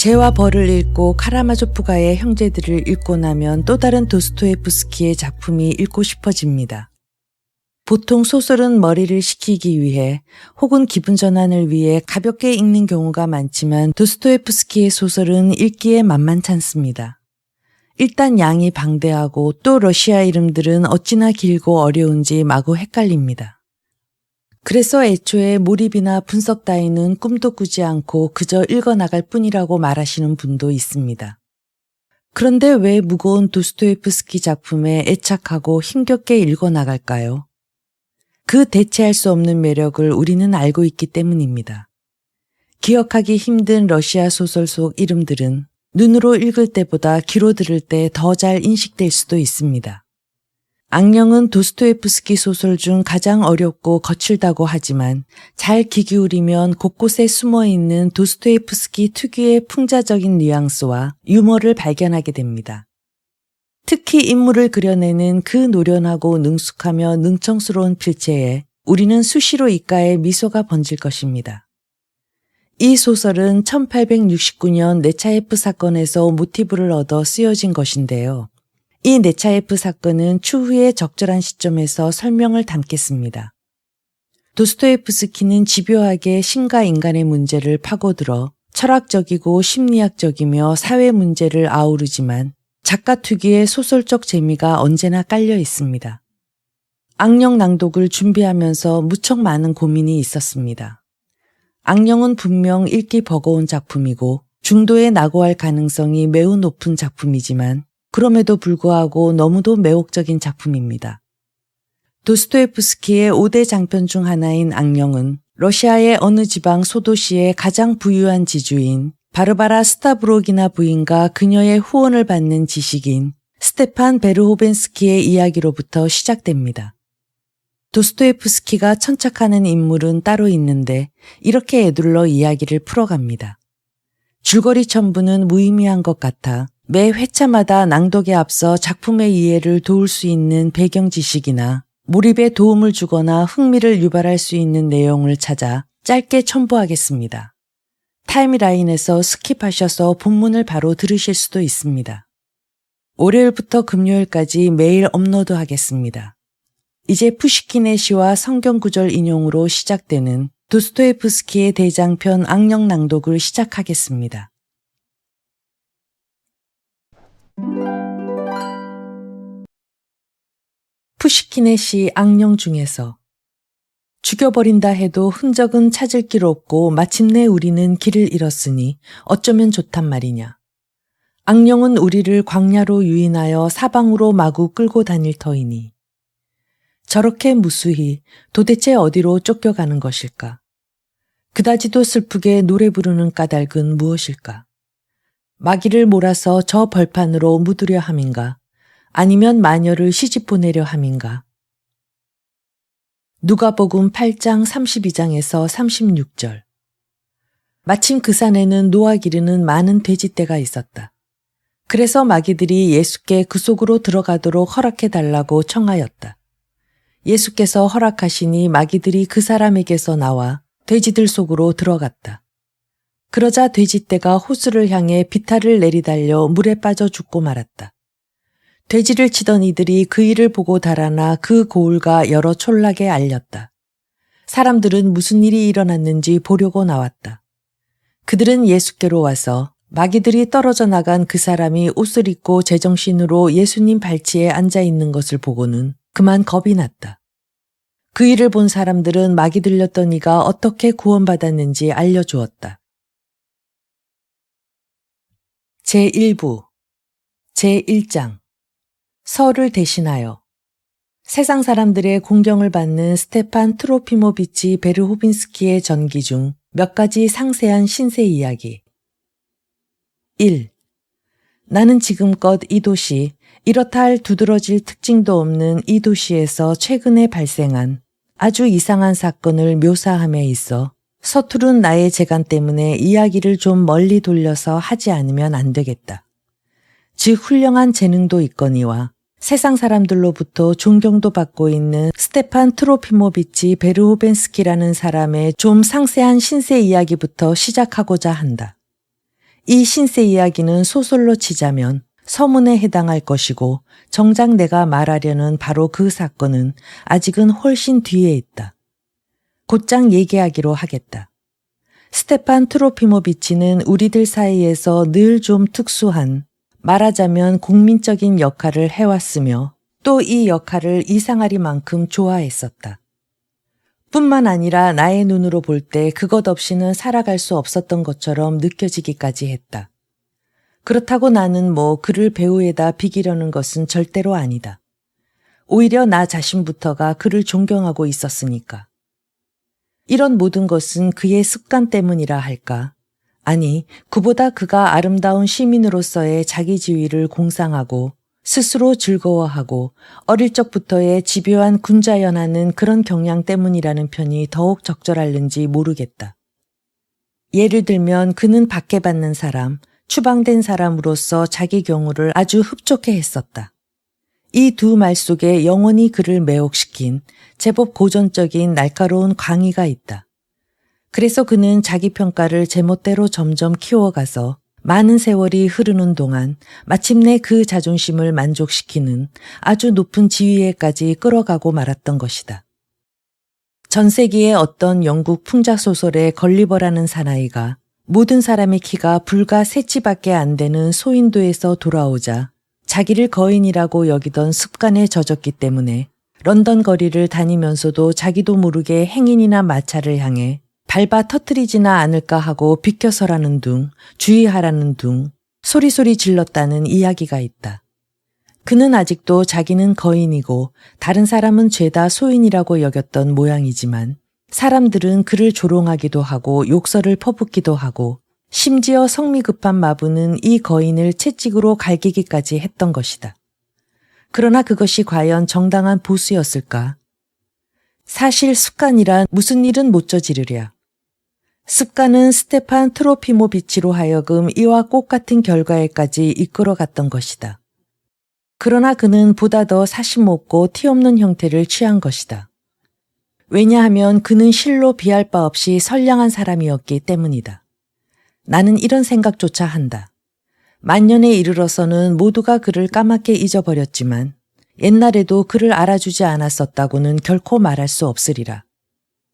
죄와 벌을 읽고 카라마조프가의 형제들을 읽고 나면 또 다른 도스토옙스키의 작품이 읽고 싶어집니다. 보통 소설은 머리를 식히기 위해 혹은 기분 전환을 위해 가볍게 읽는 경우가 많지만 도스토옙스키의 소설은 읽기에 만만찮습니다. 일단 양이 방대하고 또 러시아 이름들은 어찌나 길고 어려운지 마구 헷갈립니다. 그래서 애초에 몰입이나 분석 따위는 꿈도 꾸지 않고 그저 읽어나갈 뿐이라고 말하시는 분도 있습니다. 그런데 왜 무거운 도스토옙스키 작품에 애착하고 힘겹게 읽어나갈까요? 그 대체할 수 없는 매력을 우리는 알고 있기 때문입니다. 기억하기 힘든 러시아 소설 속 이름들은 눈으로 읽을 때보다 귀로 들을 때 더 잘 인식될 수도 있습니다. 악령은 도스토옙스키 소설 중 가장 어렵고 거칠다고 하지만 잘 귀 기울이면 곳곳에 숨어있는 도스토옙스키 특유의 풍자적인 뉘앙스와 유머를 발견하게 됩니다. 특히 인물을 그려내는 그 노련하고 능숙하며 능청스러운 필체에 우리는 수시로 입가에 미소가 번질 것입니다. 이 소설은 1869년 네차예프 사건에서 모티브를 얻어 쓰여진 것인데요. 이 네차예프 사건은 추후에 적절한 시점에서 설명을 담겠습니다. 도스토옙스키는 집요하게 신과 인간의 문제를 파고들어 철학적이고 심리학적이며 사회 문제를 아우르지만 작가 특유의 소설적 재미가 언제나 깔려 있습니다. 악령 낭독을 준비하면서 무척 많은 고민이 있었습니다. 악령은 분명 읽기 버거운 작품이고 중도에 낙오할 가능성이 매우 높은 작품이지만 그럼에도 불구하고 너무도 매혹적인 작품입니다. 도스토옙스키의 5대 장편 중 하나인 악령은 러시아의 어느 지방 소도시의 가장 부유한 지주인 바르바라 스타브로기나 부인과 그녀의 후원을 받는 지식인 스테판 베르호벤스키의 이야기로부터 시작됩니다. 도스토옙스키가 천착하는 인물은 따로 있는데 이렇게 에둘러 이야기를 풀어갑니다. 줄거리 첨부는 무의미한 것 같아 매 회차마다 낭독에 앞서 작품의 이해를 도울 수 있는 배경 지식이나 몰입에 도움을 주거나 흥미를 유발할 수 있는 내용을 찾아 짧게 첨부하겠습니다. 타임라인에서 스킵하셔서 본문을 바로 들으실 수도 있습니다. 월요일부터 금요일까지 매일 업로드하겠습니다. 이제 푸시킨의 시와 성경 구절 인용으로 시작되는 도스토옙스키의 대장편 악령 낭독을 시작하겠습니다. 푸시킨의 시 악령 중에서 죽여버린다 해도 흔적은 찾을 길 없고 마침내 우리는 길을 잃었으니 어쩌면 좋단 말이냐. 악령은 우리를 광야로 유인하여 사방으로 마구 끌고 다닐 터이니. 저렇게 무수히 도대체 어디로 쫓겨가는 것일까? 그다지도 슬프게 노래 부르는 까닭은 무엇일까? 마귀를 몰아서 저 벌판으로 묻으려 함인가? 아니면 마녀를 시집 보내려 함인가? 누가복음 8장 32장에서 36절. 마침 그 산에는 노아 기르는 많은 돼지떼가 있었다. 그래서 마귀들이 예수께 그 속으로 들어가도록 허락해달라고 청하였다. 예수께서 허락하시니 마귀들이 그 사람에게서 나와 돼지들 속으로 들어갔다. 그러자 돼지떼가 호수를 향해 비탈을 내리달려 물에 빠져 죽고 말았다. 돼지를 치던 이들이 그 일을 보고 달아나 그 고을과 여러 촌락에 알렸다. 사람들은 무슨 일이 일어났는지 보려고 나왔다. 그들은 예수께로 와서 마귀들이 떨어져 나간 그 사람이 옷을 입고 제정신으로 예수님 발치에 앉아 있는 것을 보고는 그만 겁이 났다. 그 일을 본 사람들은 마귀 들렸던 이가 어떻게 구원받았는지 알려주었다. 제1부 제1장 서를 대신하여 세상 사람들의 공경을 받는 스테판 트로피모비치 베르호빈스키의 전기 중 몇 가지 상세한 신세 이야기. 1. 나는 지금껏 이 도시, 이렇다 할 두드러질 특징도 없는 이 도시에서 최근에 발생한 아주 이상한 사건을 묘사함에 있어 서투른 나의 재간 때문에 이야기를 좀 멀리 돌려서 하지 않으면 안 되겠다. 즉 훌륭한 재능도 있거니와 세상 사람들로부터 존경도 받고 있는 스테판 트로피모비치 베르호벤스키라는 사람의 좀 상세한 신세 이야기부터 시작하고자 한다. 이 신세 이야기는 소설로 치자면 서문에 해당할 것이고 정작 내가 말하려는 바로 그 사건은 아직은 훨씬 뒤에 있다. 곧장 얘기하기로 하겠다. 스테판 트로피모비치는 우리들 사이에서 늘 좀 특수한, 말하자면 국민적인 역할을 해왔으며 또 이 역할을 이상하리만큼 좋아했었다. 뿐만 아니라 나의 눈으로 볼 때 그것 없이는 살아갈 수 없었던 것처럼 느껴지기까지 했다. 그렇다고 나는 그를 배우에다 비기려는 것은 절대로 아니다. 오히려 나 자신부터가 그를 존경하고 있었으니까. 이런 모든 것은 그의 습관 때문이라 할까? 아니, 그보다 그가 아름다운 시민으로서의 자기 지위를 공상하고 스스로 즐거워하고 어릴 적부터의 집요한 군자연하는 그런 경향 때문이라는 편이 더욱 적절할는지 모르겠다. 예를 들면 그는 박해받는 사람, 추방된 사람으로서 자기 경우를 아주 흡족해 했었다. 이 두 말 속에 영원히 그를 매혹시킨 제법 고전적인 날카로운 광의가 있다. 그래서 그는 자기 평가를 제멋대로 점점 키워가서 많은 세월이 흐르는 동안 마침내 그 자존심을 만족시키는 아주 높은 지위에까지 끌어가고 말았던 것이다. 전세기의 어떤 영국 풍자소설의 걸리버라는 사나이가 모든 사람의 키가 불과 3치밖에 안 되는 소인도에서 돌아오자 자기를 거인이라고 여기던 습관에 젖었기 때문에 런던 거리를 다니면서도 자기도 모르게 행인이나 마차를 향해 밟아 터뜨리지나 않을까 하고 비켜서라는 둥, 주의하라는 둥, 소리소리 질렀다는 이야기가 있다. 그는 아직도 자기는 거인이고 다른 사람은 죄다 소인이라고 여겼던 모양이지만 사람들은 그를 조롱하기도 하고 욕설을 퍼붓기도 하고 심지어 성미 급한 마부는 이 거인을 채찍으로 갈기기까지 했던 것이다. 그러나 그것이 과연 정당한 보수였을까? 사실 습관이란 무슨 일은 못 저지르랴. 습관은 스테판 트로피모비치로 하여금 이와 똑같은 결과에까지 이끌어갔던 것이다. 그러나 그는 보다 더 사심없고 티없는 형태를 취한 것이다. 왜냐하면 그는 실로 비할 바 없이 선량한 사람이었기 때문이다. 나는 이런 생각조차 한다. 만년에 이르러서는 모두가 그를 까맣게 잊어버렸지만 옛날에도 그를 알아주지 않았었다고는 결코 말할 수 없으리라.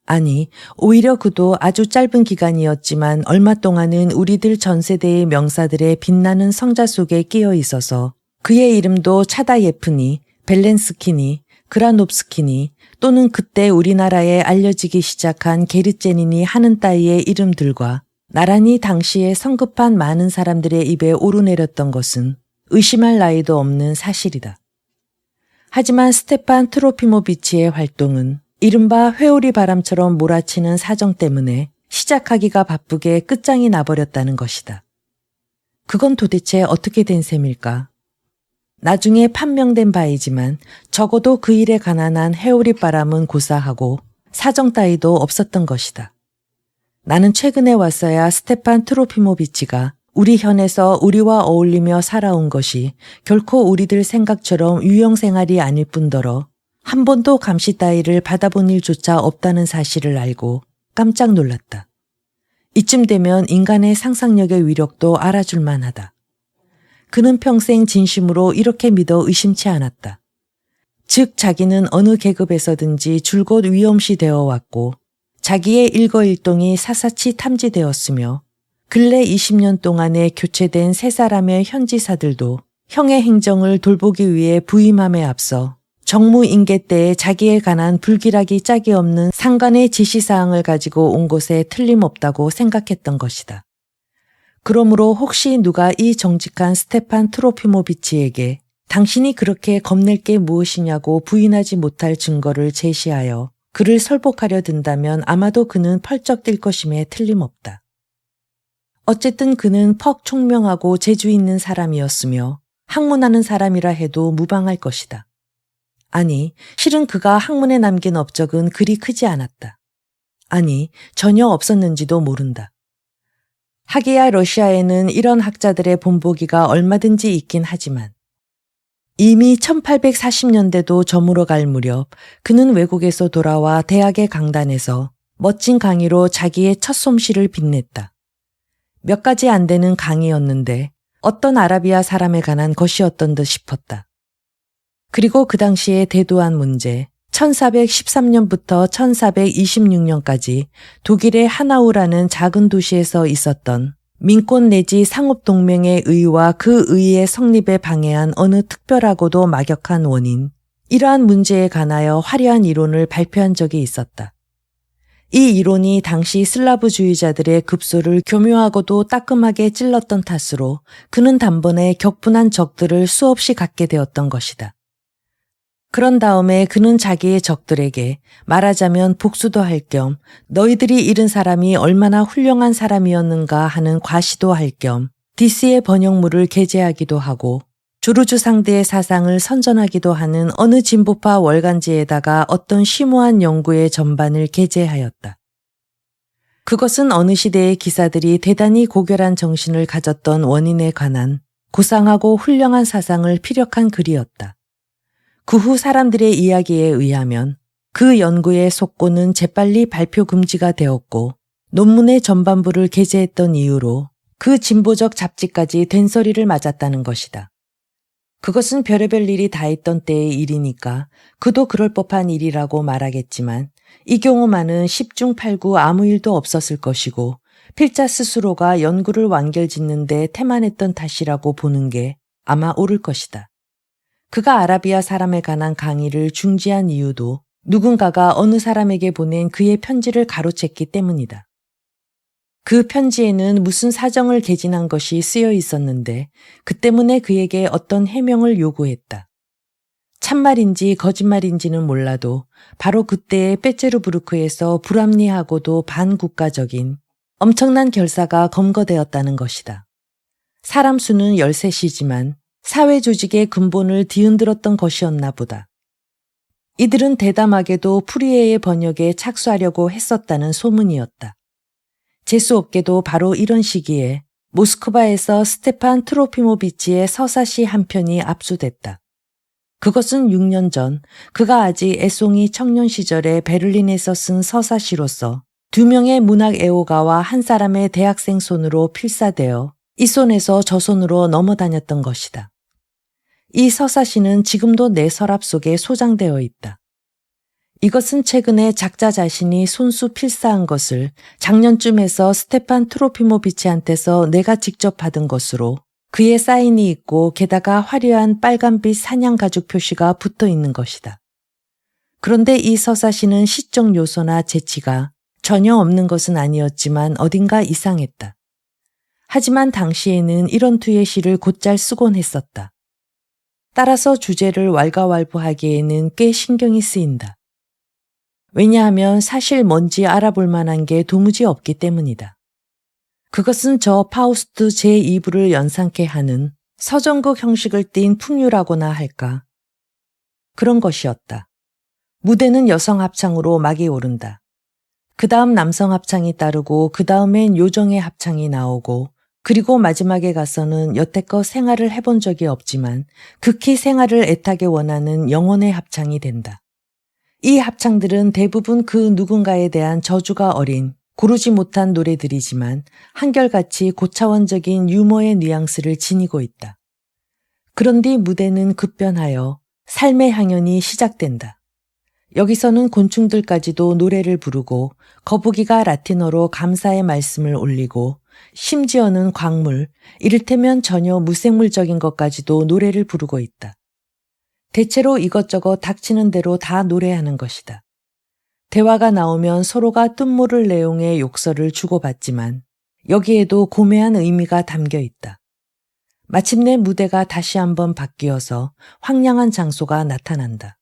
아니, 오히려 그도 아주 짧은 기간이었지만 얼마 동안은 우리들 전 세대의 명사들의 빛나는 성자 속에 끼어 있어서 그의 이름도 차다예프니, 벨렌스키니, 그라노프스키니 또는 그때 우리나라에 알려지기 시작한 게르제니니 하는 따위의 이름들과 나란히 당시에 성급한 많은 사람들의 입에 오르내렸던 것은 의심할 나위도 없는 사실이다. 하지만 스테판 트로피모비치의 활동은 이른바 회오리 바람처럼 몰아치는 사정 때문에 시작하기가 바쁘게 끝장이 나버렸다는 것이다. 그건 도대체 어떻게 된 셈일까? 나중에 판명된 바이지만 적어도 그 일에 관한 회오리 바람은 고사하고 사정 따위도 없었던 것이다. 나는 최근에 와서야 스테판 트로피모비치가 우리 현에서 우리와 어울리며 살아온 것이 결코 우리들 생각처럼 유형생활이 아닐 뿐더러 한 번도 감시 따위를 받아본 일조차 없다는 사실을 알고 깜짝 놀랐다. 이쯤 되면 인간의 상상력의 위력도 알아줄 만하다. 그는 평생 진심으로 이렇게 믿어 의심치 않았다. 즉 자기는 어느 계급에서든지 줄곧 위험시 되어 왔고 자기의 일거일동이 사사치 탐지되었으며 근래 20년 동안에 교체된 세 사람의 현지사들도 형의 행정을 돌보기 위해 부임함에 앞서 정무인계 때에 자기에 관한 불길하기 짝이 없는 상관의 지시사항을 가지고 온 것에 틀림없다고 생각했던 것이다. 그러므로 혹시 누가 이 정직한 스테판 트로피모비치에게 당신이 그렇게 겁낼 게 무엇이냐고 부인하지 못할 증거를 제시하여 그를 설복하려 든다면 아마도 그는 펄쩍 뛸 것임에 틀림없다. 어쨌든 그는 퍽 총명하고 재주 있는 사람이었으며 학문하는 사람이라 해도 무방할 것이다. 아니, 실은 그가 학문에 남긴 업적은 그리 크지 않았다. 아니, 전혀 없었는지도 모른다. 하기야 러시아에는 이런 학자들의 본보기가 얼마든지 있긴 하지만 이미 1840년대도 저물어 갈 무렵 그는 외국에서 돌아와 대학의 강단에서 멋진 강의로 자기의 첫 솜씨를 빛냈다. 몇 가지 안 되는 강의였는데 어떤 아라비아 사람에 관한 것이었던 듯 싶었다. 그리고 그 당시의 대도한 문제, 1413년부터 1426년까지 독일의 하나우라는 작은 도시에서 있었던 민권 내지 상업동맹의 의와 그 의의 성립에 방해한 어느 특별하고도 막역한 원인, 이러한 문제에 관하여 화려한 이론을 발표한 적이 있었다. 이 이론이 당시 슬라브주의자들의 급소를 교묘하고도 따끔하게 찔렀던 탓으로 그는 단번에 격분한 적들을 수없이 갖게 되었던 것이다. 그런 다음에 그는 자기의 적들에게 말하자면 복수도 할 겸 너희들이 잃은 사람이 얼마나 훌륭한 사람이었는가 하는 과시도 할 겸 디스의 번역물을 게재하기도 하고 조르주 상대의 사상을 선전하기도 하는 어느 진보파 월간지에다가 어떤 심오한 연구의 전반을 게재하였다. 그것은 어느 시대의 기사들이 대단히 고결한 정신을 가졌던 원인에 관한 고상하고 훌륭한 사상을 피력한 글이었다. 그 후 사람들의 이야기에 의하면 그 연구의 속고는 재빨리 발표 금지가 되었고 논문의 전반부를 게재했던 이유로 그 진보적 잡지까지 된소리를 맞았다는 것이다. 그것은 별의별 일이 다 있던 때의 일이니까 그도 그럴 법한 일이라고 말하겠지만 이 경우만은 10중 8구 아무 일도 없었을 것이고 필자 스스로가 연구를 완결짓는 데 태만했던 탓이라고 보는 게 아마 옳을 것이다. 그가 아라비아 사람에 관한 강의를 중지한 이유도 누군가가 어느 사람에게 보낸 그의 편지를 가로챘기 때문이다. 그 편지에는 무슨 사정을 개진한 것이 쓰여 있었는데 그 때문에 그에게 어떤 해명을 요구했다. 참말인지 거짓말인지는 몰라도 바로 그때의 페체르부르크에서 불합리하고도 반국가적인 엄청난 결사가 검거되었다는 것이다. 사람 수는 13이지만 사회 조직의 근본을 뒤흔들었던 것이었나 보다. 이들은 대담하게도 프리에의 번역에 착수하려고 했었다는 소문이었다. 재수없게도 바로 이런 시기에 모스크바에서 스테판 트로피모비치의 서사시 한 편이 압수됐다. 그것은 6년 전 그가 아직 애송이 청년 시절에 베를린에서 쓴 서사시로서 2명의 문학 애호가와 한 사람의 대학생 손으로 필사되어 이 손에서 저 손으로 넘어다녔던 것이다. 이 서사시는 지금도 내 서랍 속에 소장되어 있다. 이것은 최근에 작자 자신이 손수 필사한 것을 작년쯤에서 스테판 트로피모비치한테서 내가 직접 받은 것으로 그의 사인이 있고 게다가 화려한 빨간빛 사냥 가죽 표시가 붙어 있는 것이다. 그런데 이 서사시는 시적 요소나 재치가 전혀 없는 것은 아니었지만 어딘가 이상했다. 하지만 당시에는 이런 투의 시를 곧잘 쓰곤 했었다. 따라서 주제를 왈가왈부하기에는 꽤 신경이 쓰인다. 왜냐하면 사실 뭔지 알아볼 만한 게 도무지 없기 때문이다. 그것은 저 파우스트 제2부를 연상케 하는 서정극 형식을 띤 풍류라고나 할까. 그런 것이었다. 무대는 여성 합창으로 막이 오른다. 그 다음 남성 합창이 따르고 그 다음엔 요정의 합창이 나오고 그리고 마지막에 가서는 여태껏 생활을 해본 적이 없지만 극히 생활을 애타게 원하는 영혼의 합창이 된다. 이 합창들은 대부분 그 누군가에 대한 저주가 어린 고르지 못한 노래들이지만 한결같이 고차원적인 유머의 뉘앙스를 지니고 있다. 그런 뒤 무대는 급변하여 삶의 향연이 시작된다. 여기서는 곤충들까지도 노래를 부르고 거북이가 라틴어로 감사의 말씀을 올리고 심지어는 광물, 이를테면 전혀 무생물적인 것까지도 노래를 부르고 있다. 대체로 이것저것 닥치는 대로 다 노래하는 것이다. 대화가 나오면 서로가 뜻모를 내용의 욕설을 주고받지만 여기에도 고매한 의미가 담겨 있다. 마침내 무대가 다시 한번 바뀌어서 황량한 장소가 나타난다.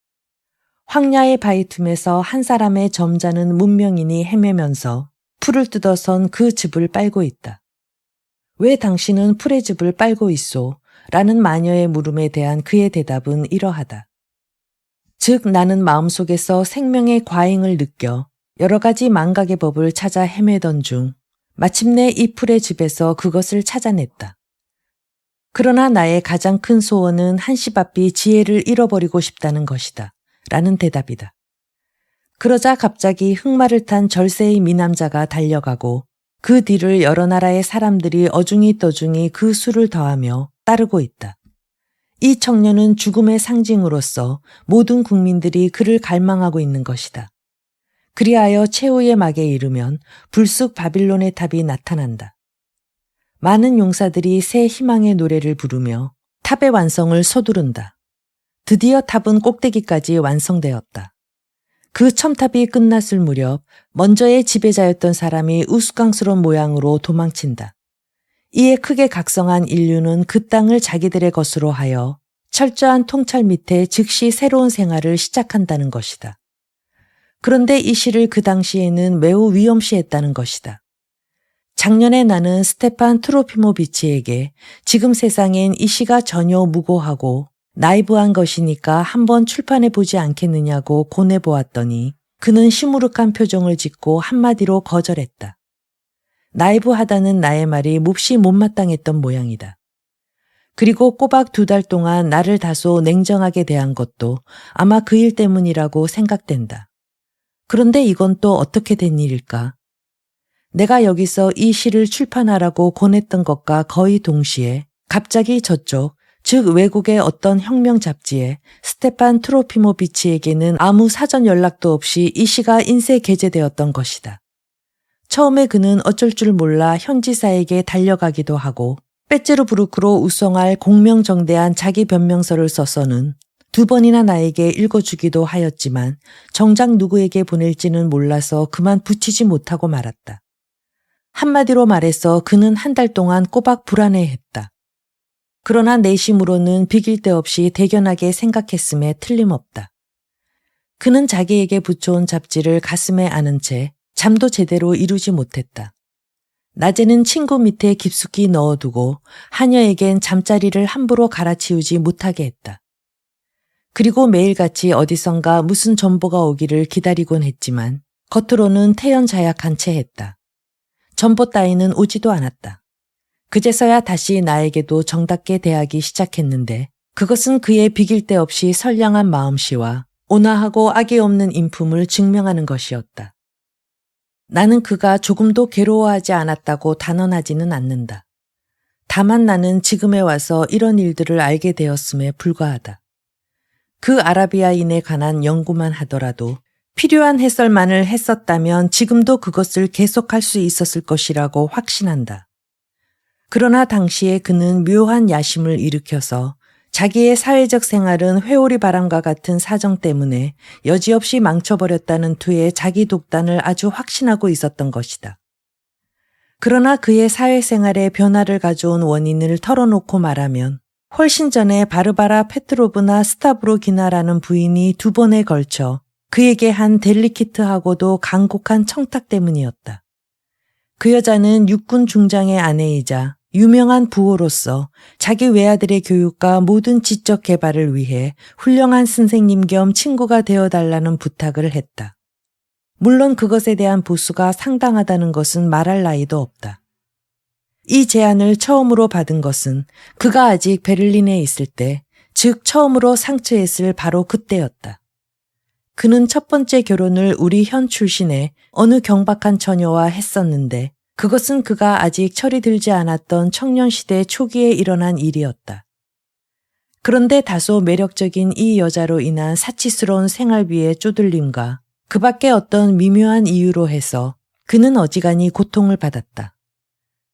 황야의 바위 틈에서 한 사람의 점잖은 문명인이 헤매면서 풀을 뜯어선 그 즙을 빨고 있다. 왜 당신은 풀의 즙을 빨고 있소? 라는 마녀의 물음에 대한 그의 대답은 이러하다. 즉 나는 마음속에서 생명의 과잉을 느껴 여러 가지 망각의 법을 찾아 헤매던 중 마침내 이 풀의 즙에서 그것을 찾아냈다. 그러나 나의 가장 큰 소원은 한시바삐 지혜를 잃어버리고 싶다는 것이다. 라는 대답이다. 그러자 갑자기 흑마를 탄 절세의 미남자가 달려가고 그 뒤를 여러 나라의 사람들이 어중이 떠중이 그 수를 더하며 따르고 있다. 이 청년은 죽음의 상징으로서 모든 국민들이 그를 갈망하고 있는 것이다. 그리하여 최후의 막에 이르면 불쑥 바빌론의 탑이 나타난다. 많은 용사들이 새 희망의 노래를 부르며 탑의 완성을 서두른다. 드디어 탑은 꼭대기까지 완성되었다. 그 첨탑이 끝났을 무렵 먼저의 지배자였던 사람이 우스꽝스러운 모양으로 도망친다. 이에 크게 각성한 인류는 그 땅을 자기들의 것으로 하여 철저한 통찰 밑에 즉시 새로운 생활을 시작한다는 것이다. 그런데 이 시를 그 당시에는 매우 위험시했다는 것이다. 작년에 나는 스테판 트로피모비치에게 지금 세상엔 이 시가 전혀 무고하고 나이브한 것이니까 한번 출판해보지 않겠느냐고 권해보았더니 그는 시무룩한 표정을 짓고 한마디로 거절했다. 나이브하다는 나의 말이 몹시 못마땅했던 모양이다. 그리고 꼬박 2달 동안 나를 다소 냉정하게 대한 것도 아마 그 일 때문이라고 생각된다. 그런데 이건 또 어떻게 된 일일까? 내가 여기서 이 시를 출판하라고 권했던 것과 거의 동시에 갑자기 저쪽, 즉 외국의 어떤 혁명 잡지에 스테판 트로피모비치에게는 아무 사전 연락도 없이 이 시가 인쇄 게재되었던 것이다. 처음에 그는 어쩔 줄 몰라 현지사에게 달려가기도 하고 빼찌르부르크로 우송할 공명정대한 자기 변명서를 써서는 2번이나 나에게 읽어주기도 하였지만 정작 누구에게 보낼지는 몰라서 그만 붙이지 못하고 말았다. 한마디로 말해서 그는 한 달 동안 꼬박 불안해했다. 그러나 내심으로는 비길 데 없이 대견하게 생각했음에 틀림없다. 그는 자기에게 붙여온 잡지를 가슴에 안은 채 잠도 제대로 이루지 못했다. 낮에는 친구 밑에 깊숙이 넣어두고 하녀에겐 잠자리를 함부로 갈아치우지 못하게 했다. 그리고 매일같이 어디선가 무슨 전보가 오기를 기다리곤 했지만 겉으로는 태연자약한 채 했다. 전보 따위는 오지도 않았다. 그제서야 다시 나에게도 정답게 대하기 시작했는데 그것은 그의 비길 데 없이 선량한 마음씨와 온화하고 악의 없는 인품을 증명하는 것이었다. 나는 그가 조금도 괴로워하지 않았다고 단언하지는 않는다. 다만 나는 지금에 와서 이런 일들을 알게 되었음에 불과하다. 그 아라비아인에 관한 연구만 하더라도 필요한 해설만을 했었다면 지금도 그것을 계속할 수 있었을 것이라고 확신한다. 그러나 당시에 그는 묘한 야심을 일으켜서 자기의 사회적 생활은 회오리 바람과 같은 사정 때문에 여지없이 망쳐버렸다는 투의 자기 독단을 아주 확신하고 있었던 것이다. 그러나 그의 사회생활에 변화를 가져온 원인을 털어놓고 말하면 훨씬 전에 바르바라 페트로브나 스타브로기나라는 부인이 2번에 걸쳐 그에게 한 델리키트하고도 간곡한 청탁 때문이었다. 그 여자는 육군 중장의 아내이자 유명한 부호로서 자기 외아들의 교육과 모든 지적 개발을 위해 훌륭한 선생님 겸 친구가 되어달라는 부탁을 했다. 물론 그것에 대한 보수가 상당하다는 것은 말할 나위도 없다. 이 제안을 처음으로 받은 것은 그가 아직 베를린에 있을 때, 즉 처음으로 상처했을 바로 그때였다. 그는 첫 번째 결혼을 우리 현 출신의 어느 경박한 처녀와 했었는데 그것은 그가 아직 철이 들지 않았던 청년시대 초기에 일어난 일이었다. 그런데 다소 매력적인 이 여자로 인한 사치스러운 생활비의 쪼들림과 그 밖에 어떤 미묘한 이유로 해서 그는 어지간히 고통을 받았다.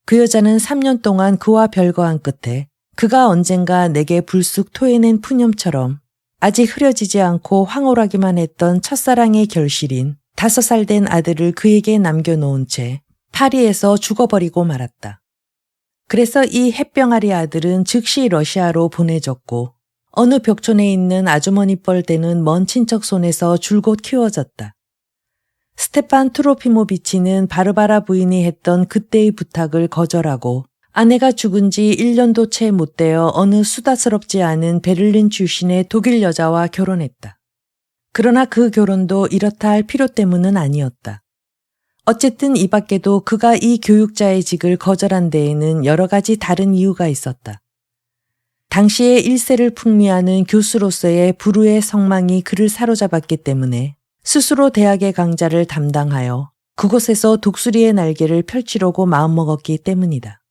그 여자는 3년 동안 그와 별거한 끝에 그가 언젠가 내게 불쑥 토해낸 푸념처럼 아직 흐려지지 않고 황홀하기만 했던 첫사랑의 결실인 5살 된 아들을 그에게 남겨놓은 채 파리에서 죽어버리고 말았다. 그래서 이 햇병아리 아들은 즉시 러시아로 보내졌고 어느 벽촌에 있는 아주머니 뻘 되는 먼 친척 손에서 줄곧 키워졌다. 스테판 트로피모비치는 바르바라 부인이 했던 그때의 부탁을 거절하고 아내가 죽은 지 1년도 채 못 되어 어느 수다스럽지 않은 베를린 출신의 독일 여자와 결혼했다. 그러나 그 결혼도 이렇다 할 필요 때문은 아니었다. 어쨌든 이 밖에도 그가 이 교육자의 직을 거절한 데에는 여러 가지 다른 이유가 있었다. 당시에 일세를 풍미하는 교수로서의 불후의 성망이 그를 사로잡았기 때문에 스스로 대학의 강좌를 담당하여 그곳에서 독수리의 날개를 펼치려고 마음먹었기 때문이다.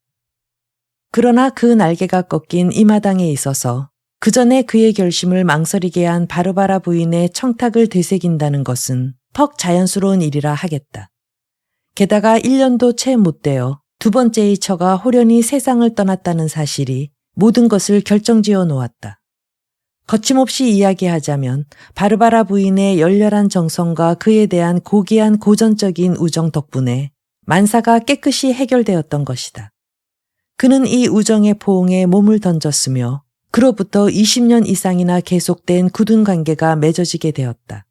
그러나 그 날개가 꺾인 이 마당에 있어서 그 전에 그의 결심을 망설이게 한 바르바라 부인의 청탁을 되새긴다는 것은 퍽 자연스러운 일이라 하겠다. 게다가 1년도 채 못 되어 두 번째의 처가 호련히 세상을 떠났다는 사실이 모든 것을 결정지어 놓았다. 거침없이 이야기하자면 바르바라 부인의 열렬한 정성과 그에 대한 고귀한 고전적인 우정 덕분에 만사가 깨끗이 해결되었던 것이다. 그는 이 우정의 포옹에 몸을 던졌으며 그로부터 20년 이상이나 계속된 굳은 관계가 맺어지게 되었다.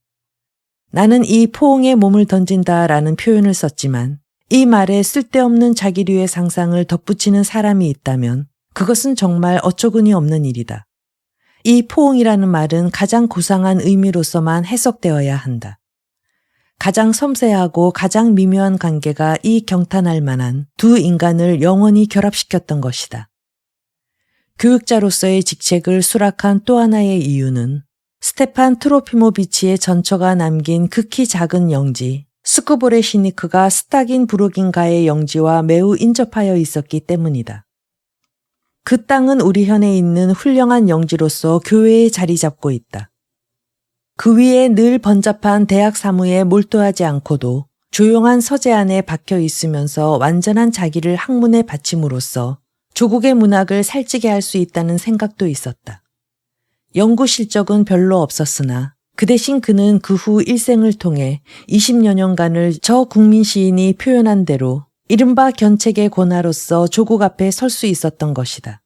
나는 이 포옹에 몸을 던진다라는 표현을 썼지만 이 말에 쓸데없는 자기류의 상상을 덧붙이는 사람이 있다면 그것은 정말 어처구니 없는 일이다. 이 포옹이라는 말은 가장 고상한 의미로서만 해석되어야 한다. 가장 섬세하고 가장 미묘한 관계가 이 경탄할 만한 두 인간을 영원히 결합시켰던 것이다. 교육자로서의 직책을 수락한 또 하나의 이유는 스테판 트로피모비치의 전처가 남긴 극히 작은 영지 스쿠보레시니크가 스타긴 브로긴가의 영지와 매우 인접하여 있었기 때문이다. 그 땅은 우리 현에 있는 훌륭한 영지로서 교회에 자리 잡고 있다. 그 위에 늘 번잡한 대학 사무에 몰두하지 않고도 조용한 서재 안에 박혀 있으면서 완전한 자기를 학문에 바침으로써 조국의 문학을 살찌게 할 수 있다는 생각도 있었다. 연구 실적은 별로 없었으나 그 대신 그는 그 후 일생을 통해 20여 년간을 저 국민 시인이 표현한 대로 이른바 견책의 권하로서 조국 앞에 설 수 있었던 것이다.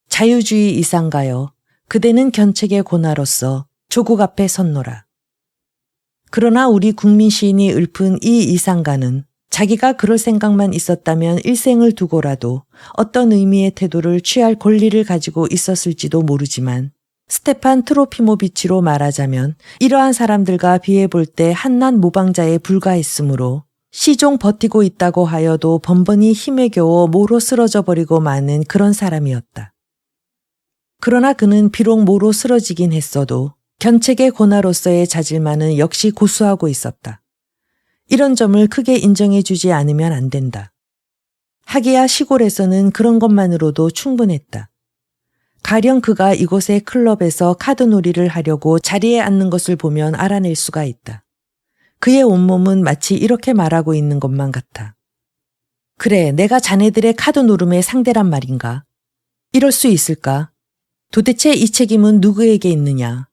자유주의 이상가여, 그대는 견책의 권하로서 조국 앞에 섰노라. 그러나 우리 국민 시인이 읊은 이 이상가는 자기가 그럴 생각만 있었다면 일생을 두고라도 어떤 의미의 태도를 취할 권리를 가지고 있었을지도 모르지만 스테판 트로피모비치로 말하자면 이러한 사람들과 비해 볼 때 한낱 모방자에 불과했으므로 시종 버티고 있다고 하여도 번번이 힘에 겨워 모로 쓰러져 버리고 마는 그런 사람이었다. 그러나 그는 비록 모로 쓰러지긴 했어도 견책의 권하로서의 자질만은 역시 고수하고 있었다. 이런 점을 크게 인정해 주지 않으면 안 된다. 하기야 시골에서는 그런 것만으로도 충분했다. 가령 그가 이곳의 클럽에서 카드놀이를 하려고 자리에 앉는 것을 보면 알아낼 수가 있다. 그의 온몸은 마치 이렇게 말하고 있는 것만 같아. 그래, 내가 자네들의 카드 노름의 상대란 말인가? 이럴 수 있을까? 도대체 이 책임은 누구에게 있느냐?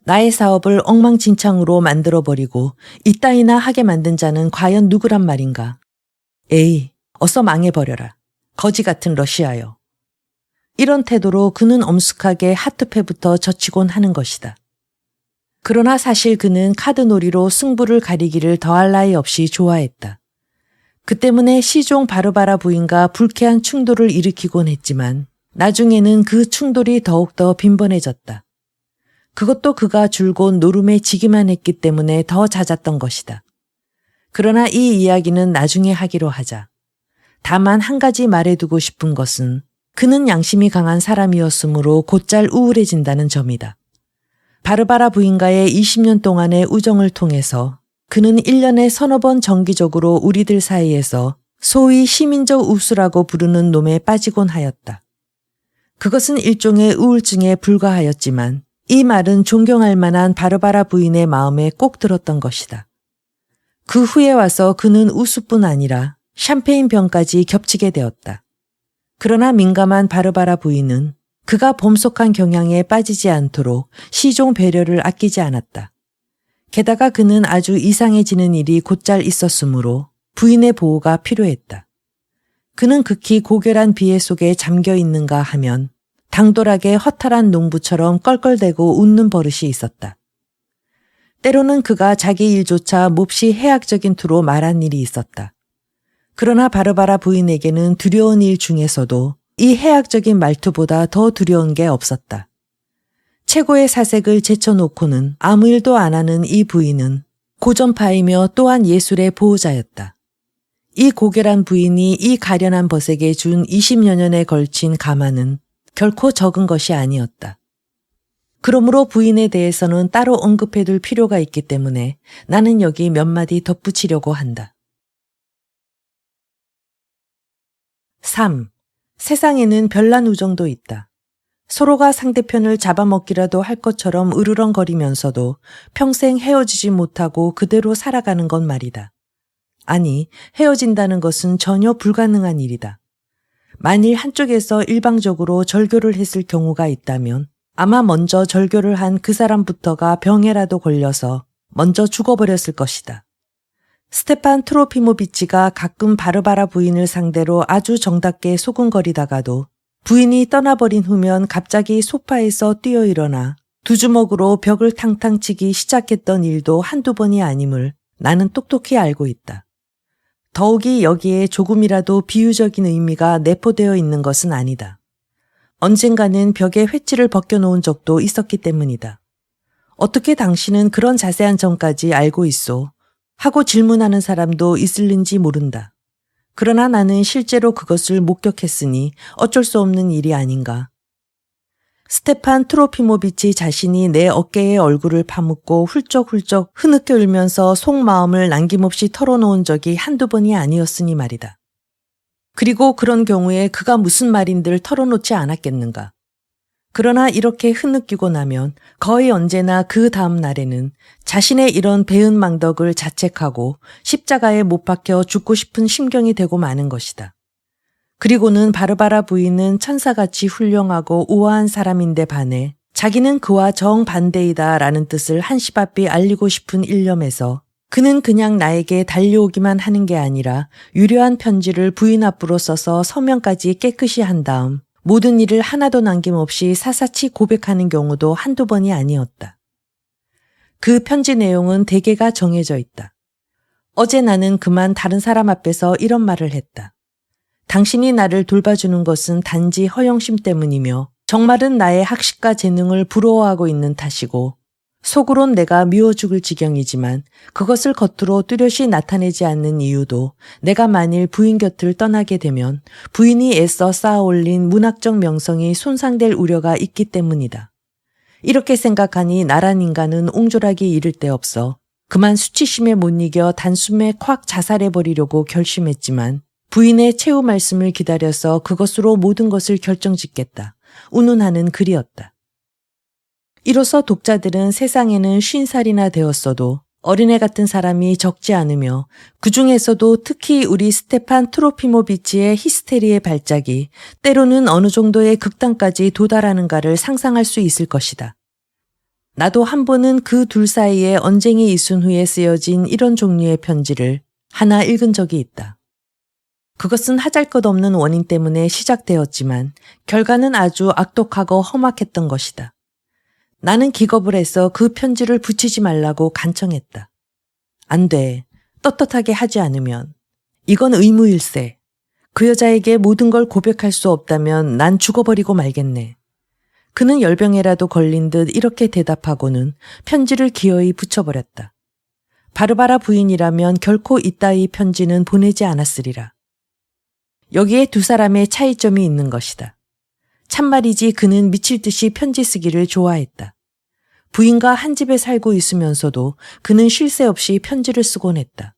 나의 사업을 엉망진창으로 만들어버리고 이따위나 하게 만든 자는 과연 누구란 말인가? 에이, 어서 망해버려라. 거지 같은 러시아여. 이런 태도로 그는 엄숙하게 하트패부터 젖히곤 하는 것이다. 그러나 사실 그는 카드놀이로 승부를 가리기를 더할 나위 없이 좋아했다. 그 때문에 시종 바르바라 부인과 불쾌한 충돌을 일으키곤 했지만 나중에는 그 충돌이 더욱더 빈번해졌다. 그것도 그가 줄곧 노름에 지기만 했기 때문에 더 잦았던 것이다. 그러나 이 이야기는 나중에 하기로 하자. 다만 한 가지 말해두고 싶은 것은 그는 양심이 강한 사람이었으므로 곧잘 우울해진다는 점이다. 바르바라 부인과의 20년 동안의 우정을 통해서 그는 1년에 서너 번 정기적으로 우리들 사이에서 소위 시민적 우수라고 부르는 놈에 빠지곤 하였다. 그것은 일종의 우울증에 불과하였지만 이 말은 존경할 만한 바르바라 부인의 마음에 꼭 들었던 것이다. 그 후에 와서 그는 우수뿐 아니라 샴페인 병까지 겹치게 되었다. 그러나 민감한 바르바라 부인은 그가 범속한 경향에 빠지지 않도록 시종 배려를 아끼지 않았다. 게다가 그는 아주 이상해지는 일이 곧잘 있었으므로 부인의 보호가 필요했다. 그는 극히 고결한 비애 속에 잠겨 있는가 하면 당돌하게 허탈한 농부처럼 껄껄대고 웃는 버릇이 있었다. 때로는 그가 자기 일조차 몹시 해악적인 투로 말한 일이 있었다. 그러나 바르바라 부인에게는 두려운 일 중에서도 이 해악적인 말투보다 더 두려운 게 없었다. 최고의 사색을 제쳐놓고는 아무 일도 안 하는 이 부인은 고전파이며 또한 예술의 보호자였다. 이 고결한 부인이 이 가련한 벗에게 준 20여 년에 걸친 가마는 결코 적은 것이 아니었다. 그러므로 부인에 대해서는 따로 언급해둘 필요가 있기 때문에 나는 여기 몇 마디 덧붙이려고 한다. 3. 세상에는 별난 우정도 있다. 서로가 상대편을 잡아먹기라도 할 것처럼 으르렁거리면서도 평생 헤어지지 못하고 그대로 살아가는 건 말이다. 아니, 헤어진다는 것은 전혀 불가능한 일이다. 만일 한쪽에서 일방적으로 절교를 했을 경우가 있다면 아마 먼저 절교를 한 그 사람부터가 병에라도 걸려서 먼저 죽어버렸을 것이다. 스테판 트로피모비치가 가끔 바르바라 부인을 상대로 아주 정답게 소근거리다가도 부인이 떠나버린 후면 갑자기 소파에서 뛰어일어나 두 주먹으로 벽을 탕탕 치기 시작했던 일도 한두 번이 아님을 나는 똑똑히 알고 있다. 더욱이 여기에 조금이라도 비유적인 의미가 내포되어 있는 것은 아니다. 언젠가는 벽에 회치를 벗겨놓은 적도 있었기 때문이다. 어떻게 당신은 그런 자세한 점까지 알고 있소? 하고 질문하는 사람도 있을는지 모른다. 그러나 나는 실제로 그것을 목격했으니 어쩔 수 없는 일이 아닌가. 스테판 트로피모비치 자신이 내 어깨에 얼굴을 파묻고 훌쩍훌쩍 흐느껴 울면서 속마음을 남김없이 털어놓은 적이 한두 번이 아니었으니 말이다. 그리고 그런 경우에 그가 무슨 말인들 털어놓지 않았겠는가. 그러나 이렇게 흐느끼고 나면 거의 언제나 그 다음 날에는 자신의 이런 배은망덕을 자책하고 십자가에 못 박혀 죽고 싶은 심경이 되고 마는 것이다. 그리고는 바르바라 부인은 천사같이 훌륭하고 우아한 사람인데 반해 자기는 그와 정반대이다라는 뜻을 한시바삐 알리고 싶은 일념에서 그는 그냥 나에게 달려오기만 하는 게 아니라 유려한 편지를 부인 앞으로 써서 서명까지 깨끗이 한 다음 모든 일을 하나도 남김없이 사사치 고백하는 경우도 한두 번이 아니었다. 그 편지 내용은 대개가 정해져 있다. 어제 나는 그만 다른 사람 앞에서 이런 말을 했다. 당신이 나를 돌봐주는 것은 단지 허영심 때문이며 정말은 나의 학식과 재능을 부러워하고 있는 탓이고 속으론 내가 미워 죽을 지경이지만 그것을 겉으로 뚜렷이 나타내지 않는 이유도 내가 만일 부인 곁을 떠나게 되면 부인이 애써 쌓아올린 문학적 명성이 손상될 우려가 있기 때문이다. 이렇게 생각하니 나란 인간은 옹졸하기 이를 데 없어 그만 수치심에 못 이겨 단숨에 콱 자살해버리려고 결심했지만 부인의 최후 말씀을 기다려서 그것으로 모든 것을 결정짓겠다. 운운하는 글이었다. 이로써 독자들은 세상에는 50살이나 되었어도 어린애 같은 사람이 적지 않으며 그 중에서도 특히 우리 스테판 트로피모비치의 히스테리의 발작이 때로는 어느 정도의 극단까지 도달하는가를 상상할 수 있을 것이다. 나도 한 번은 그 둘 사이에 언쟁이 있은 후에 쓰여진 이런 종류의 편지를 하나 읽은 적이 있다. 그것은 하잘것없는 원인 때문에 시작되었지만 결과는 아주 악독하고 험악했던 것이다. 나는 기겁을 해서 그 편지를 붙이지 말라고 간청했다. 안 돼. 떳떳하게 하지 않으면. 이건 의무일세. 그 여자에게 모든 걸 고백할 수 없다면 난 죽어버리고 말겠네. 그는 열병에라도 걸린 듯 이렇게 대답하고는 편지를 기어이 붙여버렸다. 바르바라 부인이라면 결코 이따위 편지는 보내지 않았으리라. 여기에 두 사람의 차이점이 있는 것이다. 참말이지 그는 미칠 듯이 편지 쓰기를 좋아했다. 부인과 한 집에 살고 있으면서도 그는 쉴 새 없이 편지를 쓰곤 했다.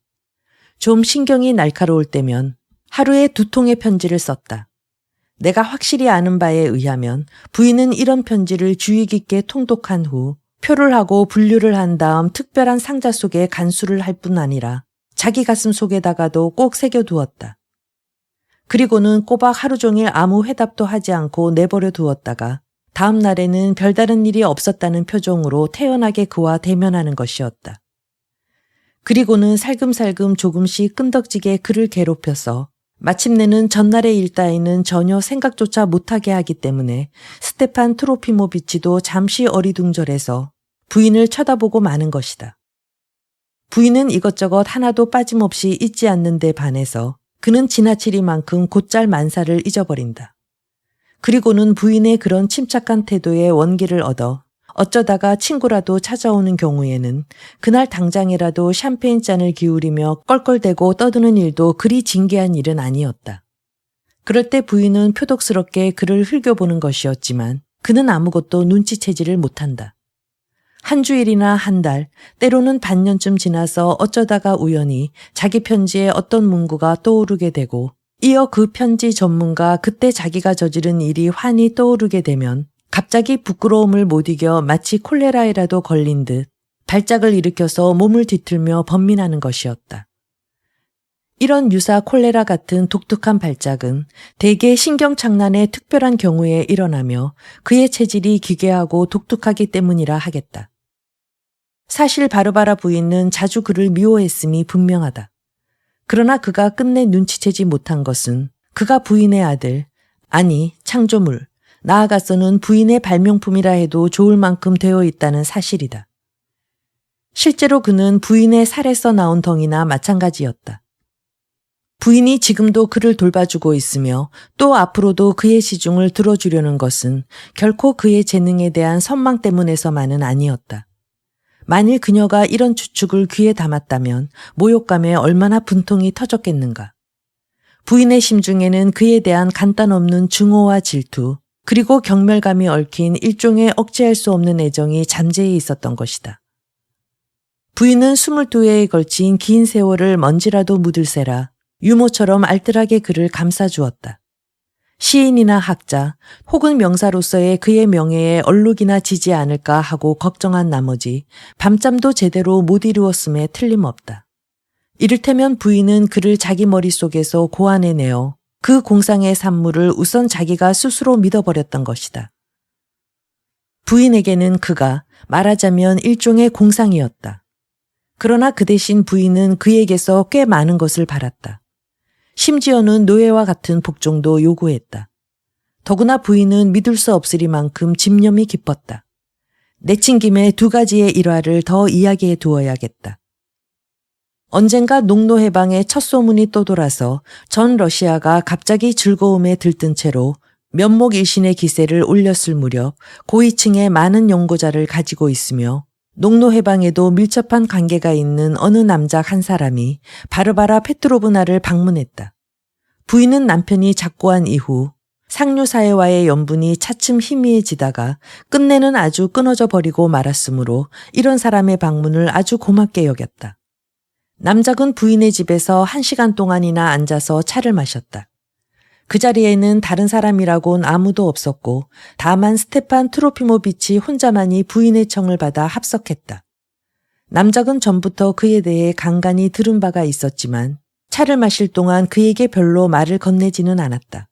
좀 신경이 날카로울 때면 하루에 2통의 편지를 썼다. 내가 확실히 아는 바에 의하면 부인은 이런 편지를 주의 깊게 통독한 후 표를 하고 분류를 한 다음 특별한 상자 속에 간수를 할 뿐 아니라 자기 가슴 속에다가도 꼭 새겨두었다. 그리고는 꼬박 하루 종일 아무 회답도 하지 않고 내버려 두었다가 다음 날에는 별다른 일이 없었다는 표정으로 태연하게 그와 대면하는 것이었다. 그리고는 살금살금 조금씩 끈덕지게 그를 괴롭혀서 마침내는 전날의 일 따위는 전혀 생각조차 못하게 하기 때문에 스테판 트로피모비치도 잠시 어리둥절해서 부인을 쳐다보고 마는 것이다. 부인은 이것저것 하나도 빠짐없이 잊지 않는 데 반해서 그는 지나치리만큼 곧잘 만사를 잊어버린다. 그리고는 부인의 그런 침착한 태도에 원기를 얻어 어쩌다가 친구라도 찾아오는 경우에는 그날 당장이라도 샴페인 잔을 기울이며 껄껄대고 떠드는 일도 그리 진귀한 일은 아니었다. 그럴 때 부인은 표독스럽게 그를 흘겨보는 것이었지만 그는 아무것도 눈치채지를 못한다. 한 주일이나 한 달, 때로는 반년쯤 지나서 어쩌다가 우연히 자기 편지에 어떤 문구가 떠오르게 되고 이어 그 편지 전문가 그때 자기가 저지른 일이 환히 떠오르게 되면 갑자기 부끄러움을 못 이겨 마치 콜레라에라도 걸린 듯 발작을 일으켜서 몸을 뒤틀며 번민하는 것이었다. 이런 유사 콜레라 같은 독특한 발작은 대개 신경착란의 특별한 경우에 일어나며 그의 체질이 기괴하고 독특하기 때문이라 하겠다. 사실 바르바라 부인은 자주 그를 미워했음이 분명하다. 그러나 그가 끝내 눈치채지 못한 것은 그가 부인의 아들, 아니 창조물, 나아가서는 부인의 발명품이라 해도 좋을 만큼 되어 있다는 사실이다. 실제로 그는 부인의 살에서 나온 덩이나 마찬가지였다. 부인이 지금도 그를 돌봐주고 있으며 또 앞으로도 그의 시중을 들어주려는 것은 결코 그의 재능에 대한 선망 때문에서만은 아니었다. 만일 그녀가 이런 추측을 귀에 담았다면 모욕감에 얼마나 분통이 터졌겠는가. 부인의 심중에는 그에 대한 간단 없는 증오와 질투, 그리고 경멸감이 얽힌 일종의 억제할 수 없는 애정이 잠재해 있었던 것이다. 부인은 22회에 걸친 긴 세월을 먼지라도 묻을세라 유모처럼 알뜰하게 그를 감싸주었다. 시인이나 학자 혹은 명사로서의 그의 명예에 얼룩이나 지지 않을까 하고 걱정한 나머지 밤잠도 제대로 못 이루었음에 틀림없다. 이를테면 부인은 그를 자기 머릿속에서 고안해내어 그 공상의 산물을 우선 자기가 스스로 믿어버렸던 것이다. 부인에게는 그가 말하자면 일종의 공상이었다. 그러나 그 대신 부인은 그에게서 꽤 많은 것을 바랐다. 심지어는 노예와 같은 복종도 요구했다. 더구나 부인은 믿을 수 없으리만큼 집념이 깊었다. 내친 김에 2가지의 일화를 더 이야기해 두어야겠다. 언젠가 농노해방의 첫 소문이 떠돌아서 전 러시아가 갑자기 즐거움에 들뜬 채로 면목일신의 기세를 올렸을 무렵 고위층의 많은 연고자를 가지고 있으며 농노해방에도 밀접한 관계가 있는 어느 남자 한 사람이 바르바라 페트로브나를 방문했다. 부인은 남편이 작고한 이후 상류사회와의 연분이 차츰 희미해지다가 끝내는 아주 끊어져 버리고 말았으므로 이런 사람의 방문을 아주 고맙게 여겼다. 남작은 부인의 집에서 1시간 동안이나 앉아서 차를 마셨다. 그 자리에는 다른 사람이라곤 아무도 없었고 다만 스테판 트로피모비치 혼자만이 부인의 청을 받아 합석했다. 남작은 전부터 그에 대해 간간히 들은 바가 있었지만 차를 마실 동안 그에게 별로 말을 건네지는 않았다.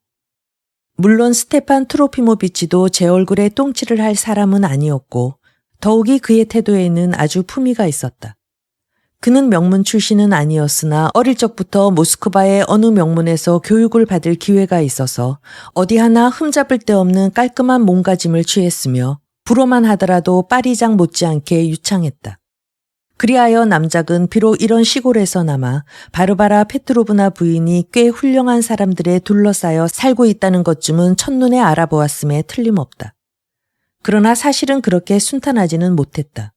물론 스테판 트로피모비치도 제 얼굴에 똥칠을 할 사람은 아니었고 더욱이 그의 태도에는 아주 품위가 있었다. 그는 명문 출신은 아니었으나 어릴 적부터 모스크바의 어느 명문에서 교육을 받을 기회가 있어서 어디 하나 흠잡을 데 없는 깔끔한 몸가짐을 취했으며 불어만 하더라도 파리장 못지않게 유창했다. 그리하여 남작은 비록 이런 시골에서나마 바르바라 페트로브나 부인이 꽤 훌륭한 사람들에 둘러싸여 살고 있다는 것쯤은 첫눈에 알아보았음에 틀림없다. 그러나 사실은 그렇게 순탄하지는 못했다.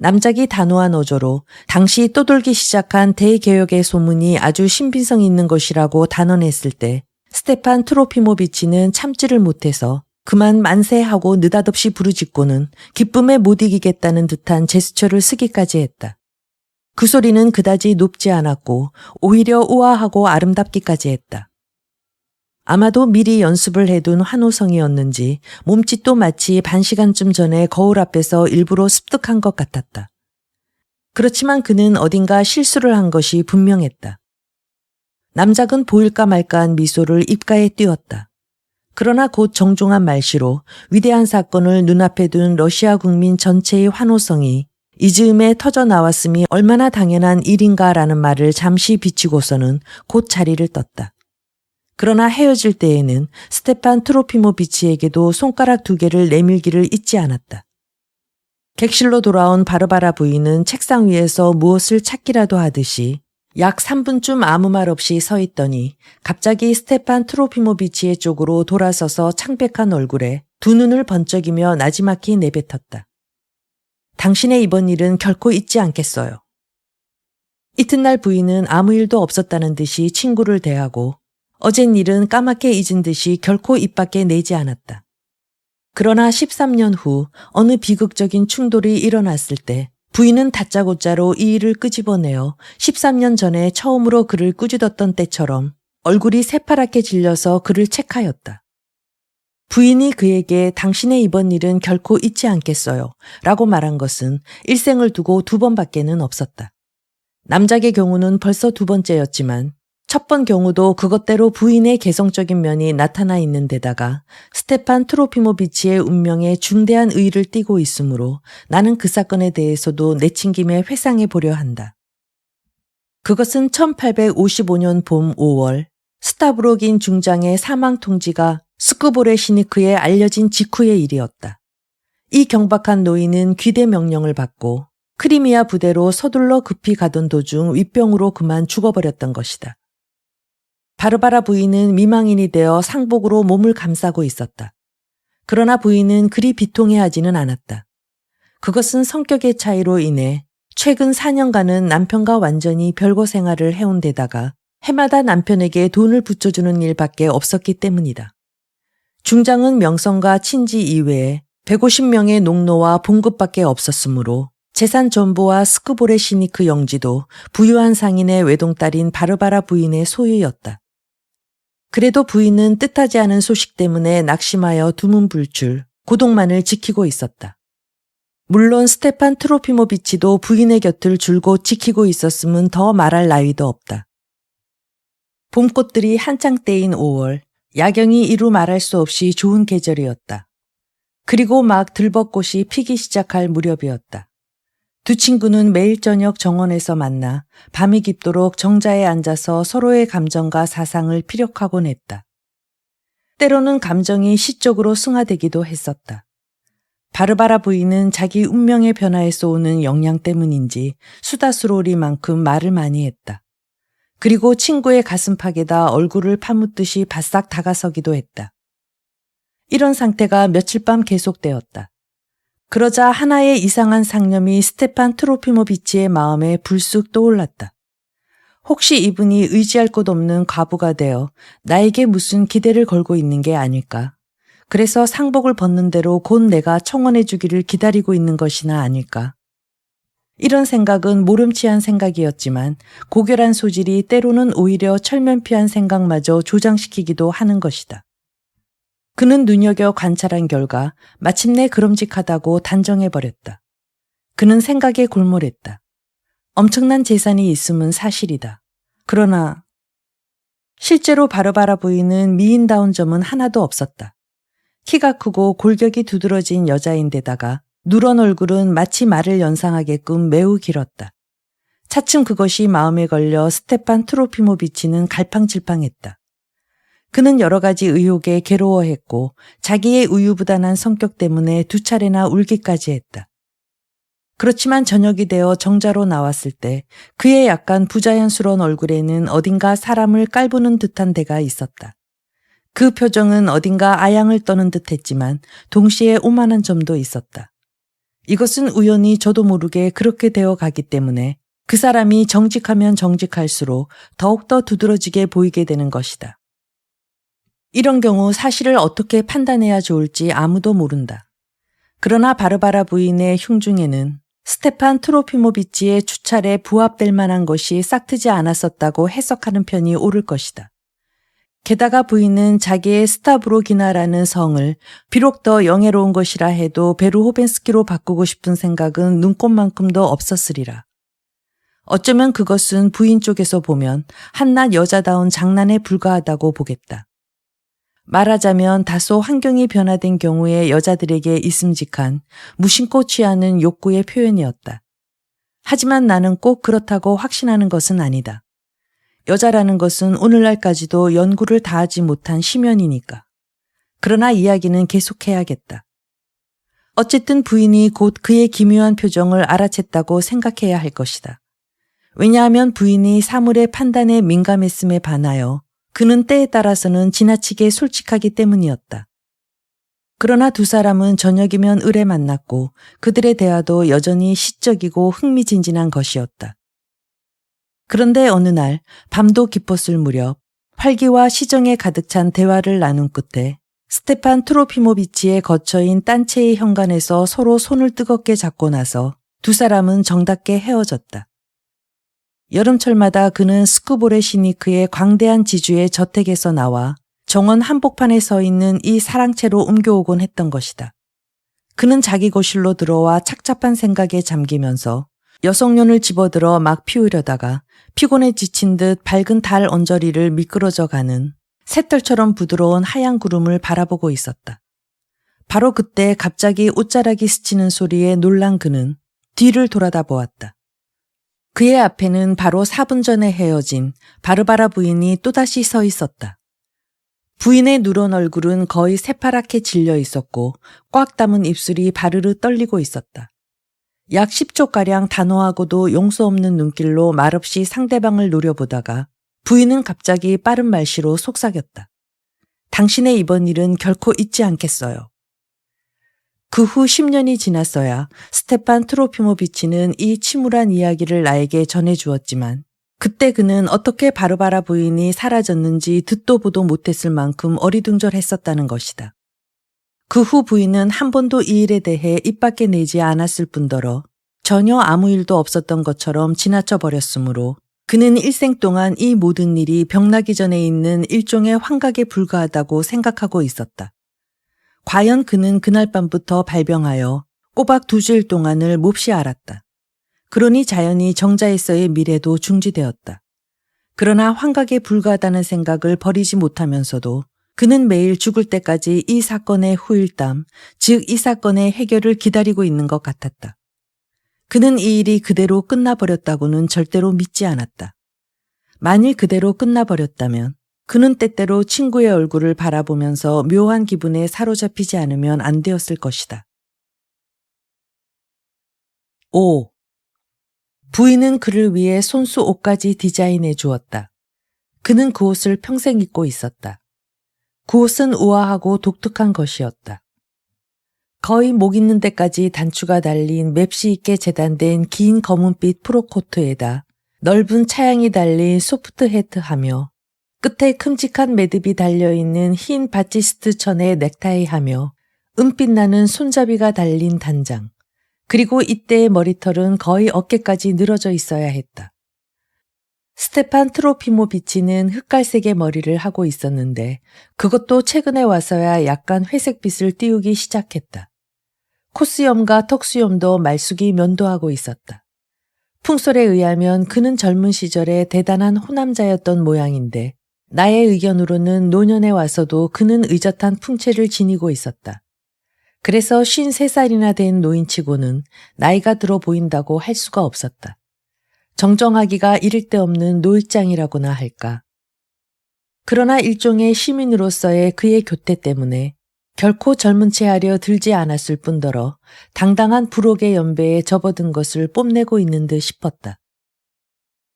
남작이 단호한 어조로 당시 떠돌기 시작한 대개혁의 소문이 아주 신빙성 있는 것이라고 단언했을 때 스테판 트로피모비치는 참지를 못해서 그만 만세하고 느닷없이 부르짖고는 기쁨에 못 이기겠다는 듯한 제스처를 쓰기까지 했다. 그 소리는 그다지 높지 않았고 오히려 우아하고 아름답기까지 했다. 아마도 미리 연습을 해둔 환호성이었는지 몸짓도 마치 반시간쯤 전에 거울 앞에서 일부러 습득한 것 같았다. 그렇지만 그는 어딘가 실수를 한 것이 분명했다. 남작은 보일까 말까한 미소를 입가에 띄웠다. 그러나 곧 정중한 말씨로 위대한 사건을 눈앞에 둔 러시아 국민 전체의 환호성이 이 즈음에 터져 나왔음이 얼마나 당연한 일인가라는 말을 잠시 비치고서는 곧 자리를 떴다. 그러나 헤어질 때에는 스테판 트로피모비치에게도 손가락 2개를 내밀기를 잊지 않았다. 객실로 돌아온 바르바라 부인은 책상 위에서 무엇을 찾기라도 하듯이 약 3분쯤 아무 말 없이 서 있더니 갑자기 스테판 트로피모비치의 쪽으로 돌아서서 창백한 얼굴에 2눈을 번쩍이며 나지막히 내뱉었다. 당신의 이번 일은 결코 잊지 않겠어요. 이튿날 부인은 아무 일도 없었다는 듯이 친구를 대하고 어젠 일은 까맣게 잊은 듯이 결코 입 밖에 내지 않았다. 그러나 13년 후 어느 비극적인 충돌이 일어났을 때 부인은 다짜고짜로 이 일을 끄집어내어 13년 전에 처음으로 그를 꾸짖었던 때처럼 얼굴이 새파랗게 질려서 그를 책하였다. 부인이 그에게 당신의 이번 일은 결코 잊지 않겠어요 라고 말한 것은 일생을 두고 2번밖에는 없었다. 남작의 경우는 벌써 2번째였지만 첫 번 경우도 그것대로 부인의 개성적인 면이 나타나 있는 데다가 스테판 트로피모비치의 운명에 중대한 의의를 띠고 있으므로 나는 그 사건에 대해서도 내친김에 회상해 보려 한다. 그것은 1855년 봄 5월 스타브로긴 중장의 사망 통지가 스쿠보레시니크에 알려진 직후의 일이었다. 이 경박한 노인은 귀대 명령을 받고 크리미아 부대로 서둘러 급히 가던 도중 윗병으로 그만 죽어버렸던 것이다. 바르바라 부인은 미망인이 되어 상복으로 몸을 감싸고 있었다. 그러나 부인은 그리 비통해하지는 않았다. 그것은 성격의 차이로 인해 최근 4년간은 남편과 완전히 별거 생활을 해온 데다가 해마다 남편에게 돈을 붙여주는 일밖에 없었기 때문이다. 중장은 명성과 친지 이외에 150명의 농노와 봉급밖에 없었으므로 재산 전부와 스쿠보레시니크 영지도 부유한 상인의 외동딸인 바르바라 부인의 소유였다. 그래도 부인은 뜻하지 않은 소식 때문에 낙심하여 두문불출, 고독만을 지키고 있었다. 물론 스테판 트로피모비치도 부인의 곁을 줄곧 지키고 있었음은 더 말할 나위도 없다. 봄꽃들이 한창 때인 5월, 야경이 이루 말할 수 없이 좋은 계절이었다. 그리고 막 들벚꽃이 피기 시작할 무렵이었다. 두 친구는 매일 저녁 정원에서 만나 밤이 깊도록 정자에 앉아서 서로의 감정과 사상을 피력하곤 했다. 때로는 감정이 시적으로 승화되기도 했었다. 바르바라 부인은 자기 운명의 변화에서 오는 영향 때문인지 수다스러우리만큼 말을 많이 했다. 그리고 친구의 가슴팍에다 얼굴을 파묻듯이 바싹 다가서기도 했다. 이런 상태가 며칠 밤 계속되었다. 그러자 하나의 이상한 상념이 스테판 트로피모비치의 마음에 불쑥 떠올랐다. 혹시 이분이 의지할 곳 없는 과부가 되어 나에게 무슨 기대를 걸고 있는 게 아닐까? 그래서 상복을 벗는 대로 곧 내가 청혼해 주기를 기다리고 있는 것이나 아닐까? 이런 생각은 모름치한 생각이었지만 고결한 소질이 때로는 오히려 철면피한 생각마저 조장시키기도 하는 것이다. 그는 눈여겨 관찰한 결과 마침내 그럼직하다고 단정해버렸다. 그는 생각에 골몰했다. 엄청난 재산이 있음은 사실이다. 그러나 실제로 바르바라 부인은 미인다운 점은 하나도 없었다. 키가 크고 골격이 두드러진 여자인데다가 누런 얼굴은 마치 말을 연상하게끔 매우 길었다. 차츰 그것이 마음에 걸려 스테판 트로피모비치는 갈팡질팡했다. 그는 여러 가지 의혹에 괴로워했고 자기의 우유부단한 성격 때문에 2차례나 울기까지 했다. 그렇지만 저녁이 되어 정자로 나왔을 때 그의 약간 부자연스러운 얼굴에는 어딘가 사람을 깔보는 듯한 데가 있었다. 그 표정은 어딘가 아양을 떠는 듯했지만 동시에 오만한 점도 있었다. 이것은 우연히 저도 모르게 그렇게 되어 가기 때문에 그 사람이 정직하면 정직할수록 더욱더 두드러지게 보이게 되는 것이다. 이런 경우 사실을 어떻게 판단해야 좋을지 아무도 모른다. 그러나 바르바라 부인의 흉중에는 스테판 트로피모비치의 추찰에 부합될 만한 것이 싹트지 않았었다고 해석하는 편이 옳을 것이다. 게다가 부인은 자기의 스타브로기나라는 성을 비록 더 영예로운 것이라 해도 베르호벤스키로 바꾸고 싶은 생각은 눈꼽만큼도 없었으리라. 어쩌면 그것은 부인 쪽에서 보면 한낱 여자다운 장난에 불과하다고 보겠다. 말하자면 다소 환경이 변화된 경우에 여자들에게 있음직한 무심코 취하는 욕구의 표현이었다. 하지만 나는 꼭 그렇다고 확신하는 것은 아니다. 여자라는 것은 오늘날까지도 연구를 다하지 못한 심연이니까. 그러나 이야기는 계속해야겠다. 어쨌든 부인이 곧 그의 기묘한 표정을 알아챘다고 생각해야 할 것이다. 왜냐하면 부인이 사물의 판단에 민감했음에 반하여 그는 때에 따라서는 지나치게 솔직하기 때문이었다. 그러나 두 사람은 저녁이면 을에 만났고 그들의 대화도 여전히 시적이고 흥미진진한 것이었다. 그런데 어느 날 밤도 깊었을 무렵 활기와 시정에 가득 찬 대화를 나눈 끝에 스테판 트로피모비치의 거처인 딴체의 현관에서 서로 손을 뜨겁게 잡고 나서 두 사람은 정답게 헤어졌다. 여름철마다 그는 스쿠보레시니크의 광대한 지주의 저택에서 나와 정원 한복판에 서 있는 이 사랑채로 옮겨오곤 했던 것이다. 그는 자기 거실로 들어와 착잡한 생각에 잠기면서 여성년을 집어들어 막 피우려다가 피곤에 지친 듯 밝은 달 언저리를 미끄러져 가는 새털처럼 부드러운 하얀 구름을 바라보고 있었다. 바로 그때 갑자기 옷자락이 스치는 소리에 놀란 그는 뒤를 돌아다 보았다. 그의 앞에는 바로 4분 전에 헤어진 바르바라 부인이 또다시 서 있었다. 부인의 누런 얼굴은 거의 새파랗게 질려 있었고 꽉 담은 입술이 바르르 떨리고 있었다. 약 10초가량 단호하고도 용서 없는 눈길로 말없이 상대방을 노려보다가 부인은 갑자기 빠른 말씨로 속삭였다. 당신의 이번 일은 결코 잊지 않겠어요. 그 후 10년이 지났어야 스테판 트로피모비치는 이 침울한 이야기를 나에게 전해주었지만 그때 그는 어떻게 바르바라 부인이 사라졌는지 듣도 보도 못했을 만큼 어리둥절했었다는 것이다. 그 후 부인은 한 번도 이 일에 대해 입 밖에 내지 않았을 뿐더러 전혀 아무 일도 없었던 것처럼 지나쳐 버렸으므로 그는 일생 동안 이 모든 일이 병나기 전에 있는 일종의 환각에 불과하다고 생각하고 있었다. 과연 그는 그날 밤부터 발병하여 꼬박 2주일 동안을 몹시 앓았다. 그러니 자연히 정자에서의 미래도 중지되었다. 그러나 환각에 불과하다는 생각을 버리지 못하면서도 그는 매일 죽을 때까지 이 사건의 후일담, 즉 이 사건의 해결을 기다리고 있는 것 같았다. 그는 이 일이 그대로 끝나버렸다고는 절대로 믿지 않았다. 만일 그대로 끝나버렸다면 그는 때때로 친구의 얼굴을 바라보면서 묘한 기분에 사로잡히지 않으면 안 되었을 것이다. 5. 부인은 그를 위해 손수 옷까지 디자인해 주었다. 그는 그 옷을 평생 입고 있었다. 그 옷은 우아하고 독특한 것이었다. 거의 목 있는 데까지 단추가 달린 맵시 있게 재단된 긴 검은빛 프로코트에다 넓은 차양이 달린 소프트 헤트하며 끝에 큼직한 매듭이 달려있는 흰 바티스트 천의 넥타이하며 은빛 나는 손잡이가 달린 단장, 그리고 이때의 머리털은 거의 어깨까지 늘어져 있어야 했다. 스테판 트로피모비치는 흑갈색의 머리를 하고 있었는데 그것도 최근에 와서야 약간 회색빛을 띄우기 시작했다. 콧수염과 턱수염도 말쑥이 면도하고 있었다. 풍설에 의하면 그는 젊은 시절에 대단한 호남자였던 모양인데 나의 의견으로는 노년에 와서도 그는 의젓한 풍채를 지니고 있었다. 그래서 53살이나 된 노인치고는 나이가 들어 보인다고 할 수가 없었다. 정정하기가 이를 데 없는 노일장이라고나 할까. 그러나 일종의 시민으로서의 그의 교태 때문에 결코 젊은 채 하려 들지 않았을 뿐더러 당당한 불혹의 연배에 접어든 것을 뽐내고 있는 듯 싶었다.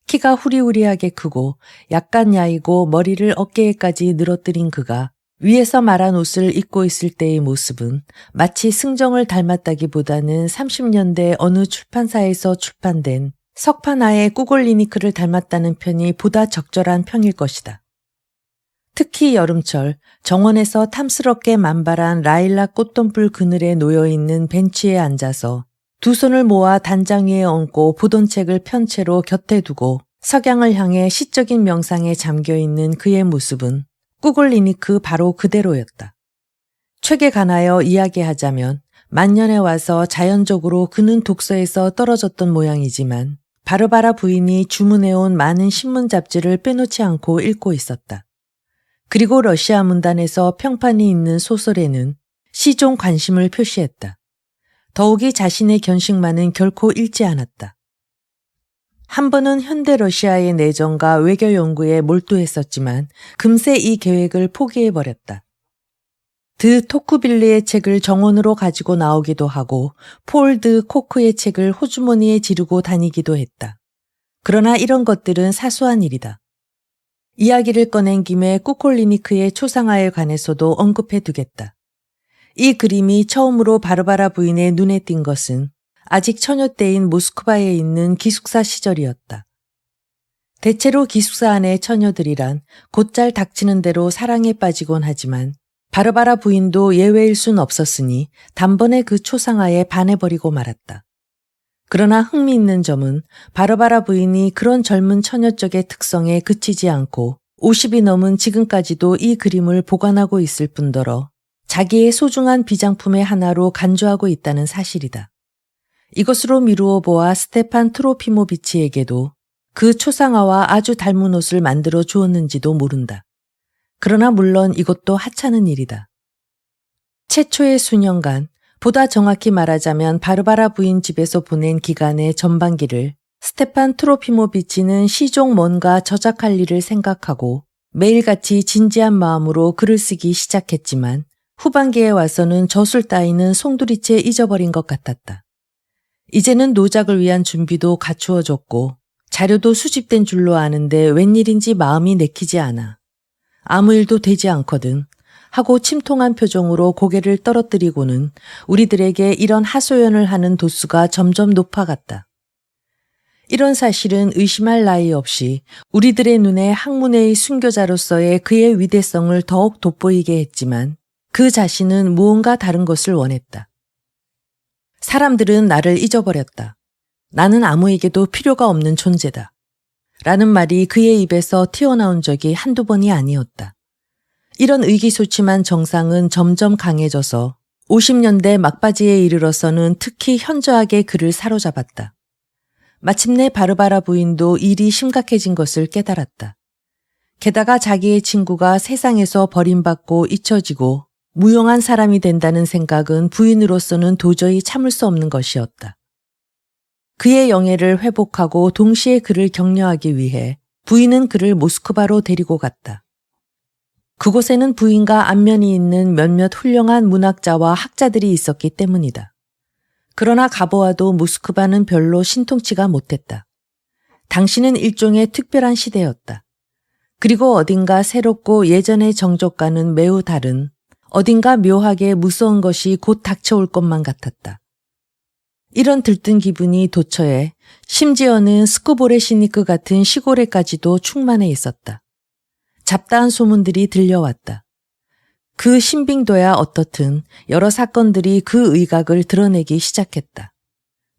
키가 후리후리하게 크고 약간 야이고 머리를 어깨에까지 늘어뜨린 그가 위에서 말한 옷을 입고 있을 때의 모습은 마치 승정을 닮았다기보다는 30년대 어느 출판사에서 출판된 석파나의 꾸골리니크를 닮았다는 편이 보다 적절한 평일 것이다. 특히 여름철 정원에서 탐스럽게 만발한 라일락 꽃덤불 그늘에 놓여있는 벤치에 앉아서 두 손을 모아 단장 위에 얹고 보던 책을 편 채로 곁에 두고 석양을 향해 시적인 명상에 잠겨있는 그의 모습은 꾸골리니크 바로 그대로였다. 책에 관하여 이야기하자면 만년에 와서 자연적으로 그는 독서에서 떨어졌던 모양이지만 바르바라 부인이 주문해온 많은 신문 잡지를 빼놓지 않고 읽고 있었다. 그리고 러시아 문단에서 평판이 있는 소설에는 시종 관심을 표시했다. 더욱이 자신의 견식만은 결코 읽지 않았다. 한 번은 현대 러시아의 내정과 외교 연구에 몰두했었지만 금세 이 계획을 포기해버렸다. 드 토크빌리의 책을 정원으로 가지고 나오기도 하고 폴 드 코크의 책을 호주머니에 지르고 다니기도 했다. 그러나 이런 것들은 사소한 일이다. 이야기를 꺼낸 김에 꾸콜리니크의 초상화에 관해서도 언급해 두겠다. 이 그림이 처음으로 바르바라 부인의 눈에 띈 것은 아직 처녀 때인 모스크바에 있는 기숙사 시절이었다. 대체로 기숙사 안의 처녀들이란 곧잘 닥치는 대로 사랑에 빠지곤 하지만 바르바라 부인도 예외일 순 없었으니 단번에 그 초상화에 반해버리고 말았다. 그러나 흥미있는 점은 바르바라 부인이 그런 젊은 처녀 쪽의 특성에 그치지 않고 50이 넘은 지금까지도 이 그림을 보관하고 있을 뿐더러 자기의 소중한 비장품의 하나로 간주하고 있다는 사실이다. 이것으로 미루어 보아 스테판 트로피모비치에게도 그 초상화와 아주 닮은 옷을 만들어 주었는지도 모른다. 그러나 물론 이것도 하찮은 일이다. 최초의 수년간, 보다 정확히 말하자면 바르바라 부인 집에서 보낸 기간의 전반기를 스테판 트로피모비치는 시종 뭔가 저작할 일을 생각하고 매일같이 진지한 마음으로 글을 쓰기 시작했지만 후반기에 와서는 저술 따위는 송두리째 잊어버린 것 같았다. 이제는 노작을 위한 준비도 갖추어졌고 자료도 수집된 줄로 아는데 웬일인지 마음이 내키지 않아. 아무 일도 되지 않거든 하고 침통한 표정으로 고개를 떨어뜨리고는 우리들에게 이런 하소연을 하는 도수가 점점 높아갔다. 이런 사실은 의심할 나위 없이 우리들의 눈에 학문의 순교자로서의 그의 위대성을 더욱 돋보이게 했지만 그 자신은 무언가 다른 것을 원했다. 사람들은 나를 잊어버렸다. 나는 아무에게도 필요가 없는 존재다. 라는 말이 그의 입에서 튀어나온 적이 한두 번이 아니었다. 이런 의기소침한 정상은 점점 강해져서 50년대 막바지에 이르러서는 특히 현저하게 그를 사로잡았다. 마침내 바르바라 부인도 일이 심각해진 것을 깨달았다. 게다가 자기의 친구가 세상에서 버림받고 잊혀지고 무용한 사람이 된다는 생각은 부인으로서는 도저히 참을 수 없는 것이었다. 그의 영예를 회복하고 동시에 그를 격려하기 위해 부인은 그를 모스크바로 데리고 갔다. 그곳에는 부인과 안면이 있는 몇몇 훌륭한 문학자와 학자들이 있었기 때문이다. 그러나 가보아도 모스크바는 별로 신통치가 못했다. 당시는 일종의 특별한 시대였다. 그리고 어딘가 새롭고 예전의 정적과는 매우 다른 어딘가 묘하게 무서운 것이 곧 닥쳐올 것만 같았다. 이런 들뜬 기분이 도처에 심지어는 스코보레시니크 같은 시골에까지도 충만해 있었다. 잡다한 소문들이 들려왔다. 그 신빙도야 어떻든 여러 사건들이 그 의각을 드러내기 시작했다.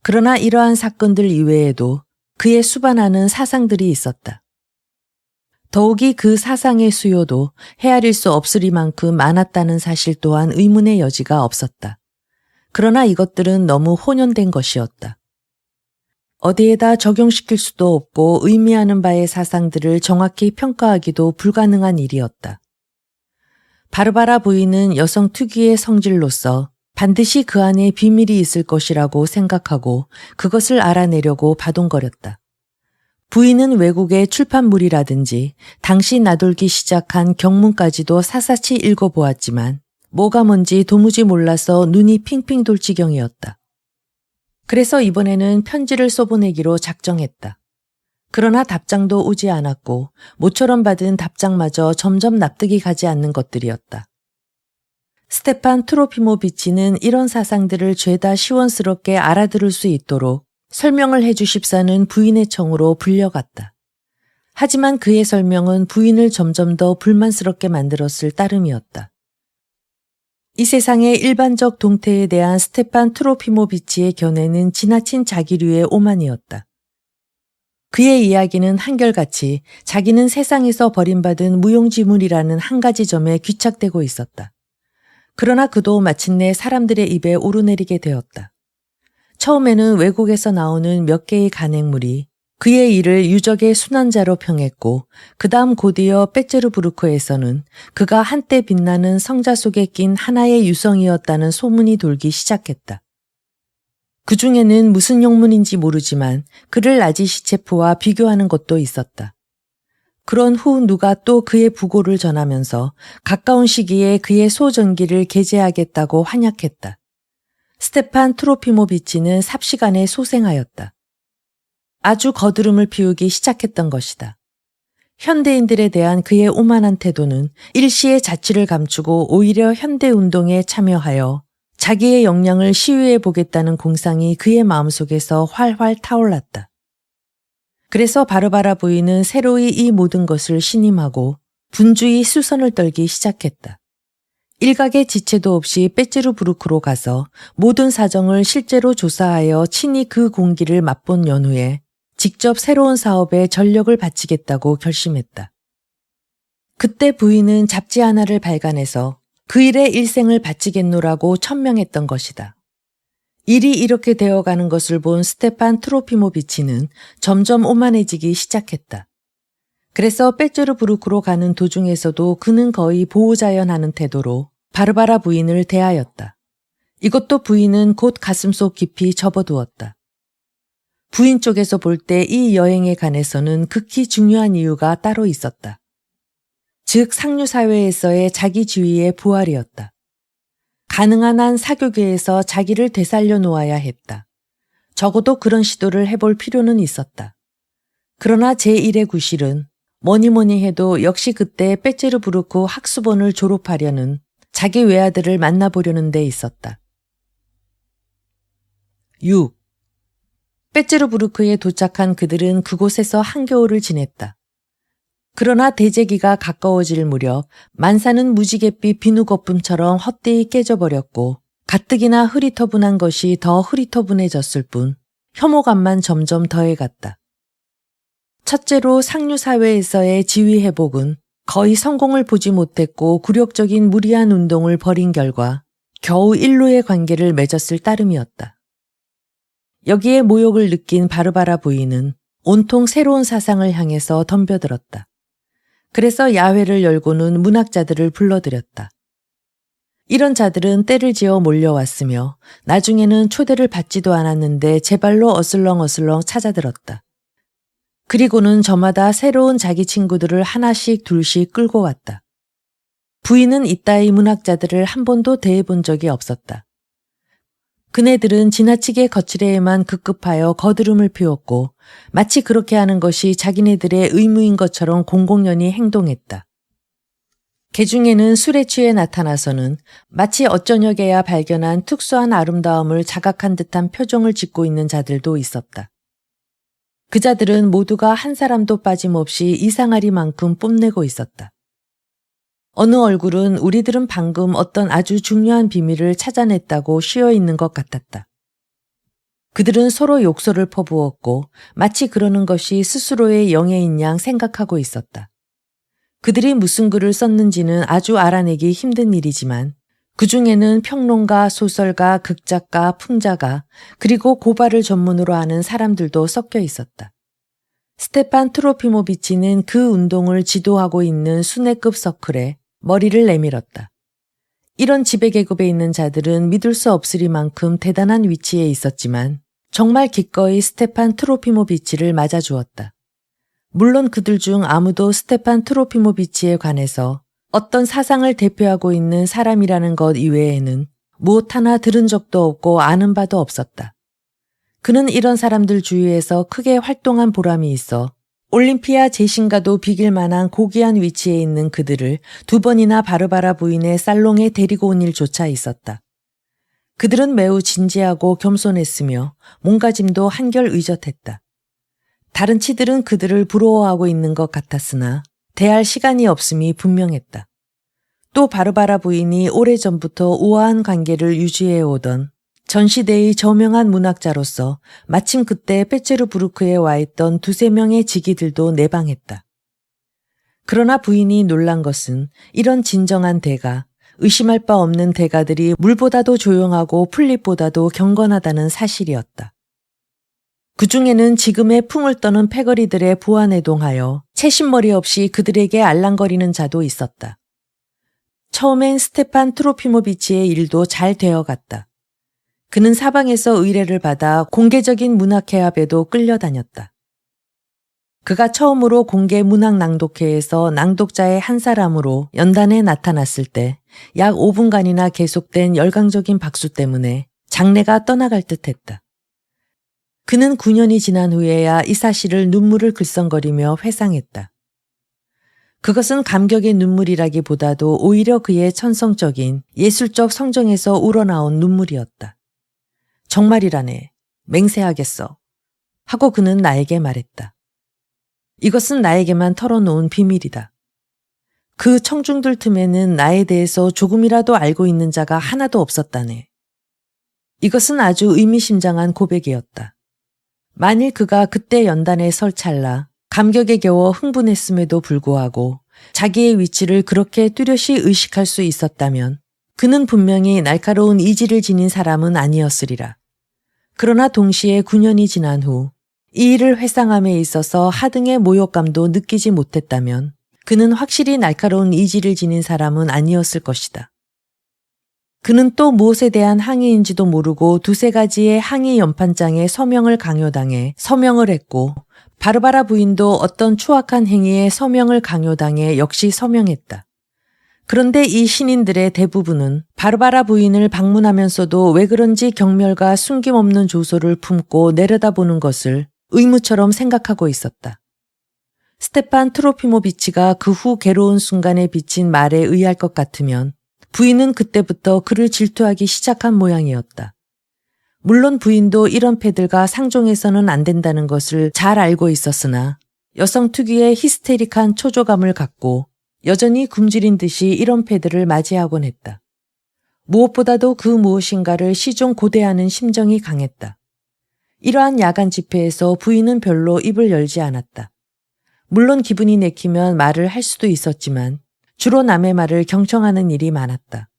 그러나 이러한 사건들 이외에도 그의 수반하는 사상들이 있었다. 더욱이 그 사상의 수요도 헤아릴 수 없으리만큼 많았다는 사실 또한 의문의 여지가 없었다. 그러나 이것들은 너무 혼연된 것이었다. 어디에다 적용시킬 수도 없고 의미하는 바의 사상들을 정확히 평가하기도 불가능한 일이었다. 바르바라 부인은 여성 특유의 성질로서 반드시 그 안에 비밀이 있을 것이라고 생각하고 그것을 알아내려고 바동거렸다. 부인은 외국의 출판물이라든지 당시 나돌기 시작한 경문까지도 사사치 읽어보았지만 뭐가 뭔지 도무지 몰라서 눈이 핑핑 돌 지경이었다. 그래서 이번에는 편지를 써보내기로 작정했다. 그러나 답장도 오지 않았고 모처럼 받은 답장마저 점점 납득이 가지 않는 것들이었다. 스테판 트로피모비치는 이런 사상들을 죄다 시원스럽게 알아들을 수 있도록 설명을 해주십사는 부인의 청으로 불려갔다. 하지만 그의 설명은 부인을 점점 더 불만스럽게 만들었을 따름이었다. 이 세상의 일반적 동태에 대한 스테판 트로피모비치의 견해는 지나친 자기류의 오만이었다. 그의 이야기는 한결같이 자기는 세상에서 버림받은 무용지물이라는 한 가지 점에 귀착되고 있었다. 그러나 그도 마침내 사람들의 입에 오르내리게 되었다. 처음에는 외국에서 나오는 몇 개의 간행물이 그의 일을 유적의 순환자로 평했고 그 다음 곧이어 빼제르부르크에서는 그가 한때 빛나는 성자 속에 낀 하나의 유성이었다는 소문이 돌기 시작했다. 그 중에는 무슨 용문인지 모르지만 그를 라지시체프와 비교하는 것도 있었다. 그런 후 누가 또 그의 부고를 전하면서 가까운 시기에 그의 소전기를 게재하겠다고 환약했다. 스테판 트로피모비치는 삽시간에 소생하였다. 아주 거드름을 피우기 시작했던 것이다. 현대인들에 대한 그의 오만한 태도는 일시의 자취를 감추고 오히려 현대운동에 참여하여 자기의 역량을 시위해 보겠다는 공상이 그의 마음속에서 활활 타올랐다. 그래서 바르바라 부인은 새로이 이 모든 것을 신임하고 분주히 수선을 떨기 시작했다. 일각의 지체도 없이 빼찌르부르크로 가서 모든 사정을 실제로 조사하여 친히 그 공기를 맛본 연후에 직접 새로운 사업에 전력을 바치겠다고 결심했다. 그때 부인은 잡지 하나를 발간해서 그 일에 일생을 바치겠노라고 천명했던 것이다. 일이 이렇게 되어가는 것을 본 스테판 트로피모비치는 점점 오만해지기 시작했다. 그래서 빼찌르부르크로 가는 도중에서도 그는 거의 보호자연하는 태도로 바르바라 부인을 대하였다. 이것도 부인은 곧 가슴속 깊이 접어두었다. 부인 쪽에서 볼 때 이 여행에 관해서는 극히 중요한 이유가 따로 있었다. 즉 상류사회에서의 자기주의의 부활이었다. 가능한 한 사교계에서 자기를 되살려 놓아야 했다. 적어도 그런 시도를 해볼 필요는 있었다. 그러나 제1의 구실은 뭐니 해도 역시 그때 빼찌르부르크 학수본을 졸업하려는 자기 외아들을 만나보려는 데 있었다. 6. 빼찌르부르크에 도착한 그들은 그곳에서 한겨울을 지냈다. 그러나 대제기가 가까워질 무렵 만사는 무지갯빛 비누거품처럼 헛되이 깨져버렸고 가뜩이나 흐리터분한 것이 더 흐리터분해졌을 뿐 혐오감만 점점 더해갔다. 첫째로 상류사회에서의 지위회복은 거의 성공을 보지 못했고 굴욕적인 무리한 운동을 벌인 결과 겨우 일루의 관계를 맺었을 따름이었다. 여기에 모욕을 느낀 바르바라 부인은 온통 새로운 사상을 향해서 덤벼들었다. 그래서 야회를 열고는 문학자들을 불러들였다. 이런 자들은 때를 지어 몰려왔으며 나중에는 초대를 받지도 않았는데 제발로 어슬렁어슬렁 찾아들었다. 그리고는 저마다 새로운 자기 친구들을 하나씩 둘씩 끌고 왔다. 부인은 이따위 문학자들을 한 번도 대해본 적이 없었다. 그네들은 지나치게 거칠에만 급급하여 거드름을 피웠고 마치 그렇게 하는 것이 자기네들의 의무인 것처럼 공공연히 행동했다. 개중에는 술에 취해 나타나서는 마치 어쩌녁에야 발견한 특수한 아름다움을 자각한 듯한 표정을 짓고 있는 자들도 있었다. 그 자들은 모두가 한 사람도 빠짐없이 이상하리만큼 뽐내고 있었다. 어느 얼굴은 우리들은 방금 어떤 아주 중요한 비밀을 찾아냈다고 쉬어있는 것 같았다. 그들은 서로 욕설을 퍼부었고 마치 그러는 것이 스스로의 영예인 양 생각하고 있었다. 그들이 무슨 글을 썼는지는 아주 알아내기 힘든 일이지만 그 중에는 평론가, 소설가, 극작가, 풍자가 그리고 고발을 전문으로 하는 사람들도 섞여 있었다. 스테판 트로피모비치는 그 운동을 지도하고 있는 순회급 서클에 머리를 내밀었다. 이런 지배계급에 있는 자들은 믿을 수 없으리만큼 대단한 위치에 있었지만 정말 기꺼이 스테판 트로피모비치를 맞아주었다. 물론 그들 중 아무도 스테판 트로피모비치에 관해서 어떤 사상을 대표하고 있는 사람이라는 것 이외에는 무엇 하나 들은 적도 없고 아는 바도 없었다. 그는 이런 사람들 주위에서 크게 활동한 보람이 있어 올림피아 제신과도 비길 만한 고귀한 위치에 있는 그들을 2번이나 바르바라 부인의 살롱에 데리고 온 일조차 있었다. 그들은 매우 진지하고 겸손했으며 몸가짐도 한결 의젓했다. 다른 치들은 그들을 부러워하고 있는 것 같았으나 대할 시간이 없음이 분명했다. 또 바르바라 부인이 오래전부터 우아한 관계를 유지해오던 전 시대의 저명한 문학자로서 마침 그때 빼찌르부르크에 와 있던 2-3명의 직위들도 내방했다. 그러나 부인이 놀란 것은 이런 진정한 대가, 의심할 바 없는 대가들이 물보다도 조용하고 풀잎보다도 경건하다는 사실이었다. 그 중에는 지금의 풍을 떠는 패거리들의 부안에 동하여 채신머리 없이 그들에게 알랑거리는 자도 있었다. 처음엔 스테판 트로피모비치의 일도 잘 되어갔다. 그는 사방에서 의뢰를 받아 공개적인 문학회합에도 끌려다녔다. 그가 처음으로 공개 문학 낭독회에서 낭독자의 한 사람으로 연단에 나타났을 때 약 5분간이나 계속된 열광적인 박수 때문에 장내가 떠나갈 듯했다. 그는 9년이 지난 후에야 이 사실을 눈물을 글썽거리며 회상했다. 그것은 감격의 눈물이라기보다도 오히려 그의 천성적인 예술적 성정에서 우러나온 눈물이었다. 정말이라네. 맹세하겠어. 하고 그는 나에게 말했다. 이것은 나에게만 털어놓은 비밀이다. 그 청중들 틈에는 나에 대해서 조금이라도 알고 있는 자가 하나도 없었다네. 이것은 아주 의미심장한 고백이었다. 만일 그가 그때 연단에 설 찰나 감격에 겨워 흥분했음에도 불구하고 자기의 위치를 그렇게 뚜렷이 의식할 수 있었다면 그는 분명히 날카로운 이지를 지닌 사람은 아니었으리라. 그러나 동시에 9년이 지난 후 이 일을 회상함에 있어서 하등의 모욕감도 느끼지 못했다면 그는 확실히 날카로운 이지를 지닌 사람은 아니었을 것이다. 그는 또 무엇에 대한 항의인지도 모르고 두세 가지의 항의 연판장에 서명을 강요당해 서명을 했고 바르바라 부인도 어떤 추악한 행위에 서명을 강요당해 역시 서명했다. 그런데 이 신인들의 대부분은 바르바라 부인을 방문하면서도 왜 그런지 경멸과 숨김없는 조소를 품고 내려다보는 것을 의무처럼 생각하고 있었다. 스테판 트로피모비치가 그 후 괴로운 순간에 비친 말에 의할 것 같으면 부인은 그때부터 그를 질투하기 시작한 모양이었다. 물론 부인도 이런 패들과 상종해서는 안 된다는 것을 잘 알고 있었으나 여성 특유의 히스테릭한 초조감을 갖고 여전히 굶주린 듯이 이런 패들을 맞이하곤 했다. 무엇보다도 그 무엇인가를 시종고대하는 심정이 강했다. 이러한 야간 집회에서 부인은 별로 입을 열지 않았다. 물론 기분이 내키면 말을 할 수도 있었지만 주로 남의 말을 경청하는 일이 많았다.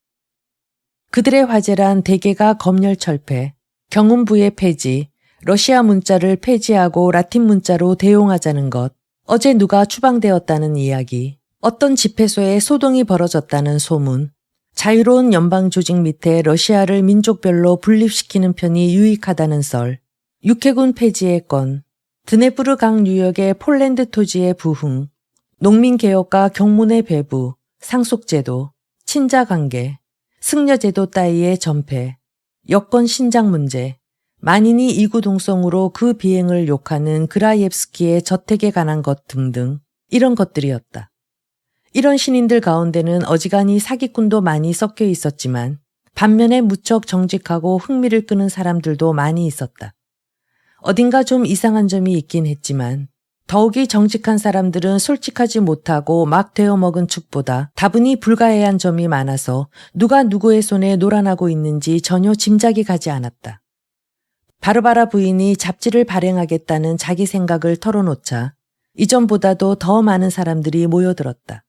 그들의 화제란 대개가 검열철폐, 경운부의 폐지, 러시아 문자를 폐지하고 라틴 문자로 대용하자는 것, 어제 누가 추방되었다는 이야기, 어떤 집회소에 소동이 벌어졌다는 소문, 자유로운 연방 조직 밑에 러시아를 민족별로 분립시키는 편이 유익하다는 설, 육해군 폐지의 건, 드네프르 강 유역의 폴란드 토지의 부흥, 농민개혁과 경문의 배부, 상속제도, 친자관계, 승려제도 따위의 전폐, 여권 신장 문제, 만인이 이구동성으로 그 비행을 욕하는 그라이옙스키의 저택에 관한 것 등등 이런 것들이었다. 이런 신인들 가운데는 어지간히 사기꾼도 많이 섞여 있었지만 반면에 무척 정직하고 흥미를 끄는 사람들도 많이 있었다. 어딘가 좀 이상한 점이 있긴 했지만 더욱이 정직한 사람들은 솔직하지 못하고 막 되어먹은 축보다 다분히 불가해한 점이 많아서 누가 누구의 손에 놀아나고 있는지 전혀 짐작이 가지 않았다. 바르바라 부인이 잡지를 발행하겠다는 자기 생각을 털어놓자 이전보다도 더 많은 사람들이 모여들었다.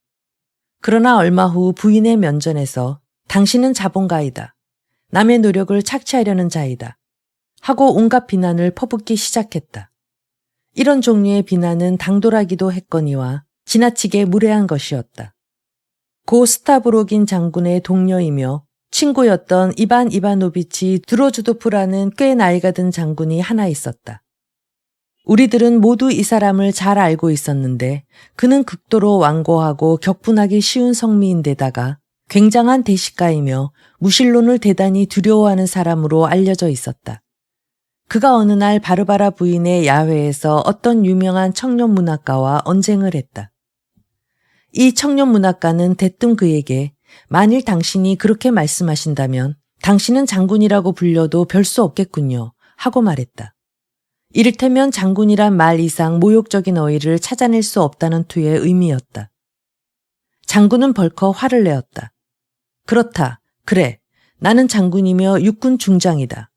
그러나 얼마 후 부인의 면전에서 당신은 자본가이다. 남의 노력을 착취하려는 자이다. 하고 온갖 비난을 퍼붓기 시작했다. 이런 종류의 비난은 당돌하기도 했거니와 지나치게 무례한 것이었다. 고 스타브로긴 장군의 동료이며 친구였던 이반 이바노비치 드로주도프라는 꽤 나이가 든 장군이 하나 있었다. 우리들은 모두 이 사람을 잘 알고 있었는데 그는 극도로 완고하고 격분하기 쉬운 성미인데다가 굉장한 대식가이며 무신론을 대단히 두려워하는 사람으로 알려져 있었다. 그가 어느 날 바르바라 부인의 야회에서 어떤 유명한 청년문학가와 언쟁을 했다. 이 청년문학가는 대뜸 그에게 만일 당신이 그렇게 말씀하신다면 당신은 장군이라고 불려도 별 수 없겠군요 하고 말했다. 이를테면 장군이란 말 이상 모욕적인 어휘를 찾아낼 수 없다는 투의 의미였다. 장군은 벌컥 화를 내었다. 그렇다. 그래. 나는 장군이며 육군 중장이다.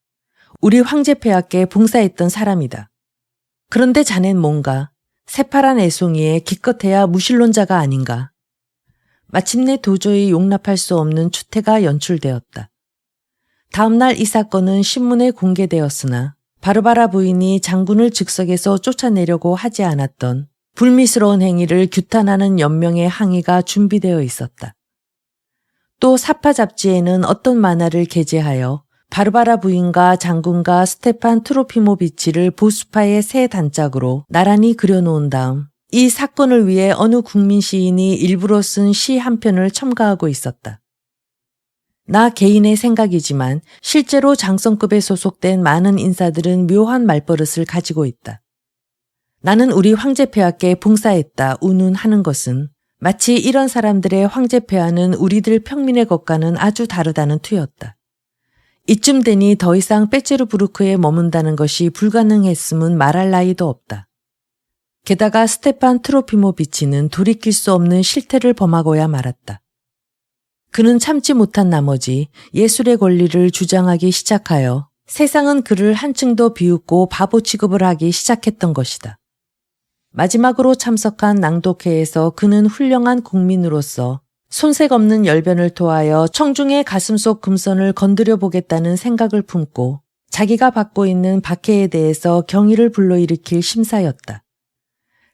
우리 황제폐하께 봉사했던 사람이다. 그런데 자넨 뭔가 새파란 애송이에 기껏해야 무신론자가 아닌가. 마침내 도저히 용납할 수 없는 추태가 연출되었다. 다음 날 이 사건은 신문에 공개되었으나 바르바라 부인이 장군을 즉석에서 쫓아내려고 하지 않았던 불미스러운 행위를 규탄하는 연명의 항의가 준비되어 있었다. 또 사파 잡지에는 어떤 만화를 게재하여 바르바라 부인과 장군과 스테판 트로피모비치를 보수파의 새 단짝으로 나란히 그려놓은 다음 이 사건을 위해 어느 국민 시인이 일부러 쓴 시 한 편을 첨가하고 있었다. 나 개인의 생각이지만 실제로 장성급에 소속된 많은 인사들은 묘한 말버릇을 가지고 있다. 나는 우리 황제폐하께 봉사했다 운운하는 것은 마치 이런 사람들의 황제폐하는 우리들 평민의 것과는 아주 다르다는 투였다. 이쯤 되니 더 이상 빼츠르부르크에 머문다는 것이 불가능했음은 말할 나위도 없다. 게다가 스테판 트로피모비치는 돌이킬 수 없는 실태를 범하고야 말았다. 그는 참지 못한 나머지 예술의 권리를 주장하기 시작하여 세상은 그를 한층 더 비웃고 바보 취급을 하기 시작했던 것이다. 마지막으로 참석한 낭독회에서 그는 훌륭한 국민으로서 손색 없는 열변을 토하여 청중의 가슴속 금선을 건드려 보겠다는 생각을 품고 자기가 받고 있는 박해에 대해서 경의를 불러일으킬 심사였다.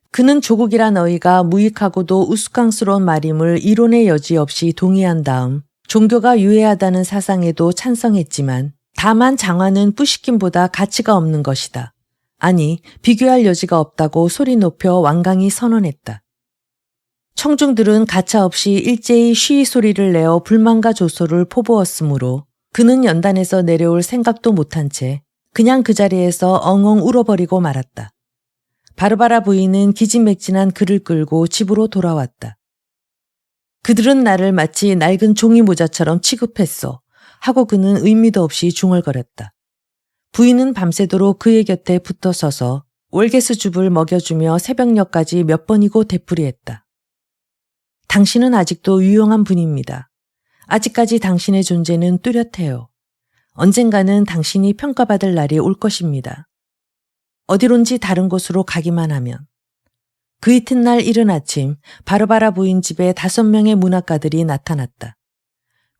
그는 조국이란 어휘가 무익하고도 우스꽝스러운 말임을 이론의 여지 없이 동의한 다음 종교가 유해하다는 사상에도 찬성했지만 다만 장화는 뿌시킴보다 가치가 없는 것이다. 아니, 비교할 여지가 없다고 소리 높여 완강히 선언했다. 청중들은 가차없이 일제히 쉬이 소리를 내어 불만과 조소를 포부었으므로 그는 연단에서 내려올 생각도 못한 채 그냥 그 자리에서 엉엉 울어버리고 말았다. 바르바라 부인은 기진맥진한 그를 끌고 집으로 돌아왔다. 그들은 나를 마치 낡은 종이 모자처럼 취급했어 하고 그는 의미도 없이 중얼거렸다. 부인은 밤새도록 그의 곁에 붙어 서서 월계수줍을 먹여주며 새벽녘까지 몇 번이고 되풀이했다. 당신은 아직도 유용한 분입니다. 아직까지 당신의 존재는 뚜렷해요. 언젠가는 당신이 평가받을 날이 올 것입니다. 어디론지 다른 곳으로 가기만 하면. 그 이튿날 이른 아침 바르바라 부인 집에 5명의 문학가들이 나타났다.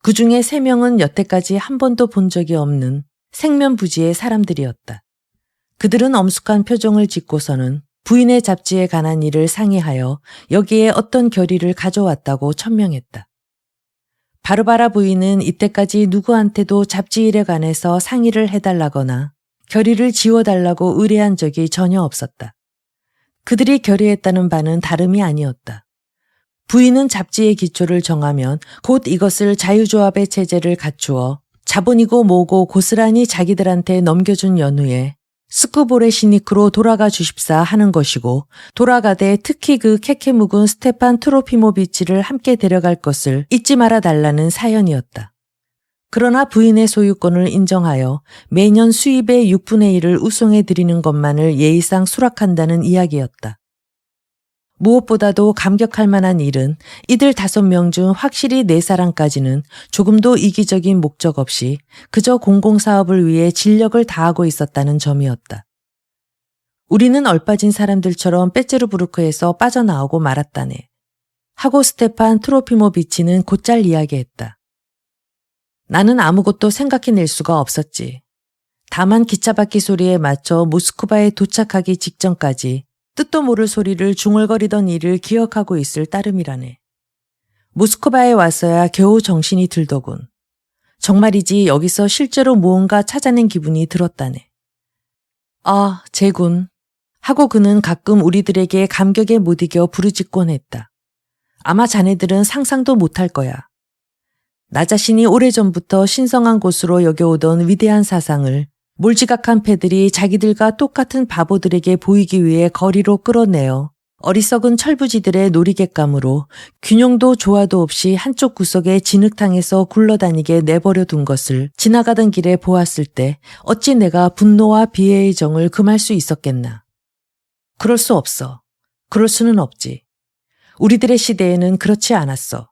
그 중에 3명은 여태까지 한 번도 본 적이 없는 생면부지의 사람들이었다. 그들은 엄숙한 표정을 짓고서는 부인의 잡지에 관한 일을 상의하여 여기에 어떤 결의를 가져왔다고 천명했다. 바르바라 부인은 이때까지 누구한테도 잡지 일에 관해서 상의를 해달라거나 결의를 지워달라고 의뢰한 적이 전혀 없었다. 그들이 결의했다는 바는 다름이 아니었다. 부인은 잡지의 기초를 정하면 곧 이것을 자유조합의 체제를 갖추어 자본이고 뭐고 고스란히 자기들한테 넘겨준 연후에 스쿠보레시니크로 돌아가 주십사 하는 것이고 돌아가되 특히 그 캐캐 묵은 스테판 트로피모비치를 함께 데려갈 것을 잊지 말아 달라는 사연이었다. 그러나 부인의 소유권을 인정하여 매년 수입의 6분의 1을 우송해 드리는 것만을 예의상 수락한다는 이야기였다. 무엇보다도 감격할 만한 일은 이들 5명 중 확실히 4사람까지는 조금도 이기적인 목적 없이 그저 공공사업을 위해 진력을 다하고 있었다는 점이었다. 우리는 얼빠진 사람들처럼 빼제르부르크에서 빠져나오고 말았다네. 하고 스테판 트로피모비치는 곧잘 이야기했다. 나는 아무것도 생각해낼 수가 없었지. 다만 기차바퀴 소리에 맞춰 모스크바에 도착하기 직전까지 뜻도 모를 소리를 중얼거리던 일을 기억하고 있을 따름이라네. 모스크바에 와서야 겨우 정신이 들더군. 정말이지 여기서 실제로 무언가 찾아낸 기분이 들었다네. 아, 제군. 하고 그는 가끔 우리들에게 감격에 못 이겨 부르짖곤 했다. 아마 자네들은 상상도 못할 거야. 나 자신이 오래전부터 신성한 곳으로 여겨오던 위대한 사상을 몰지각한 패들이 자기들과 똑같은 바보들에게 보이기 위해 거리로 끌어내어 어리석은 철부지들의 놀이객감으로 균형도 조화도 없이 한쪽 구석에 진흙탕에서 굴러다니게 내버려 둔 것을 지나가던 길에 보았을 때 어찌 내가 분노와 비애의 정을 금할 수 있었겠나. 그럴 수 없어. 그럴 수는 없지. 우리들의 시대에는 그렇지 않았어.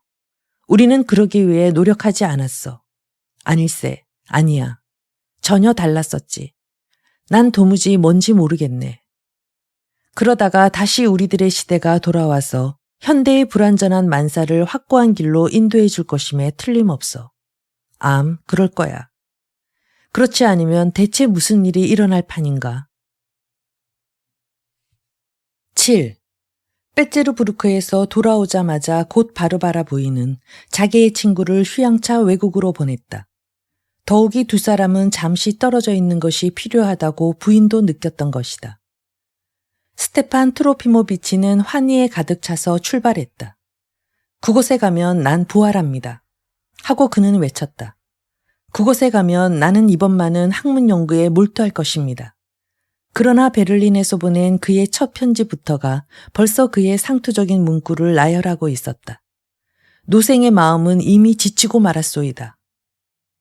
우리는 그러기 위해 노력하지 않았어. 아닐세, 아니야. 전혀 달랐었지. 난 도무지 뭔지 모르겠네. 그러다가 다시 우리들의 시대가 돌아와서 현대의 불완전한 만사를 확고한 길로 인도해 줄 것임에 틀림없어. 그럴 거야. 그렇지 않으면 대체 무슨 일이 일어날 판인가? 7. 빼제르부르크에서 돌아오자마자 곧 바르바라 부인은 자기의 친구를 휴양차 외국으로 보냈다. 더욱이 2사람은 잠시 떨어져 있는 것이 필요하다고 부인도 느꼈던 것이다. 스테판 트로피모비치는 환희에 가득 차서 출발했다. 그곳에 가면 난 부활합니다. 하고 그는 외쳤다. 그곳에 가면 나는 이번만은 학문 연구에 몰두할 것입니다. 그러나 베를린에서 보낸 그의 첫 편지부터가 벌써 그의 상투적인 문구를 나열하고 있었다. 노생의 마음은 이미 지치고 말았소이다.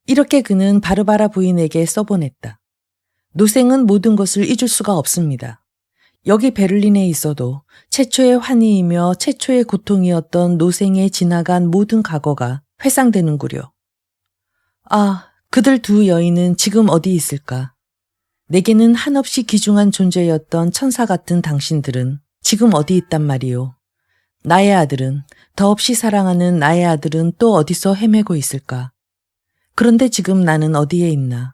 이렇게 그는 바르바라 부인에게 써보냈다. 노생은 모든 것을 잊을 수가 없습니다. 여기 베를린에 있어도 최초의 환희이며 최초의 고통이었던 노생의 지나간 모든 과거가 회상되는구려. 아, 그들 두 여인은 지금 어디 있을까? 내게는 한없이 귀중한 존재였던 천사 같은 당신들은 지금 어디 있단 말이오. 나의 아들은, 더없이 사랑하는 나의 아들은 또 어디서 헤매고 있을까? 그런데 지금 나는 어디에 있나?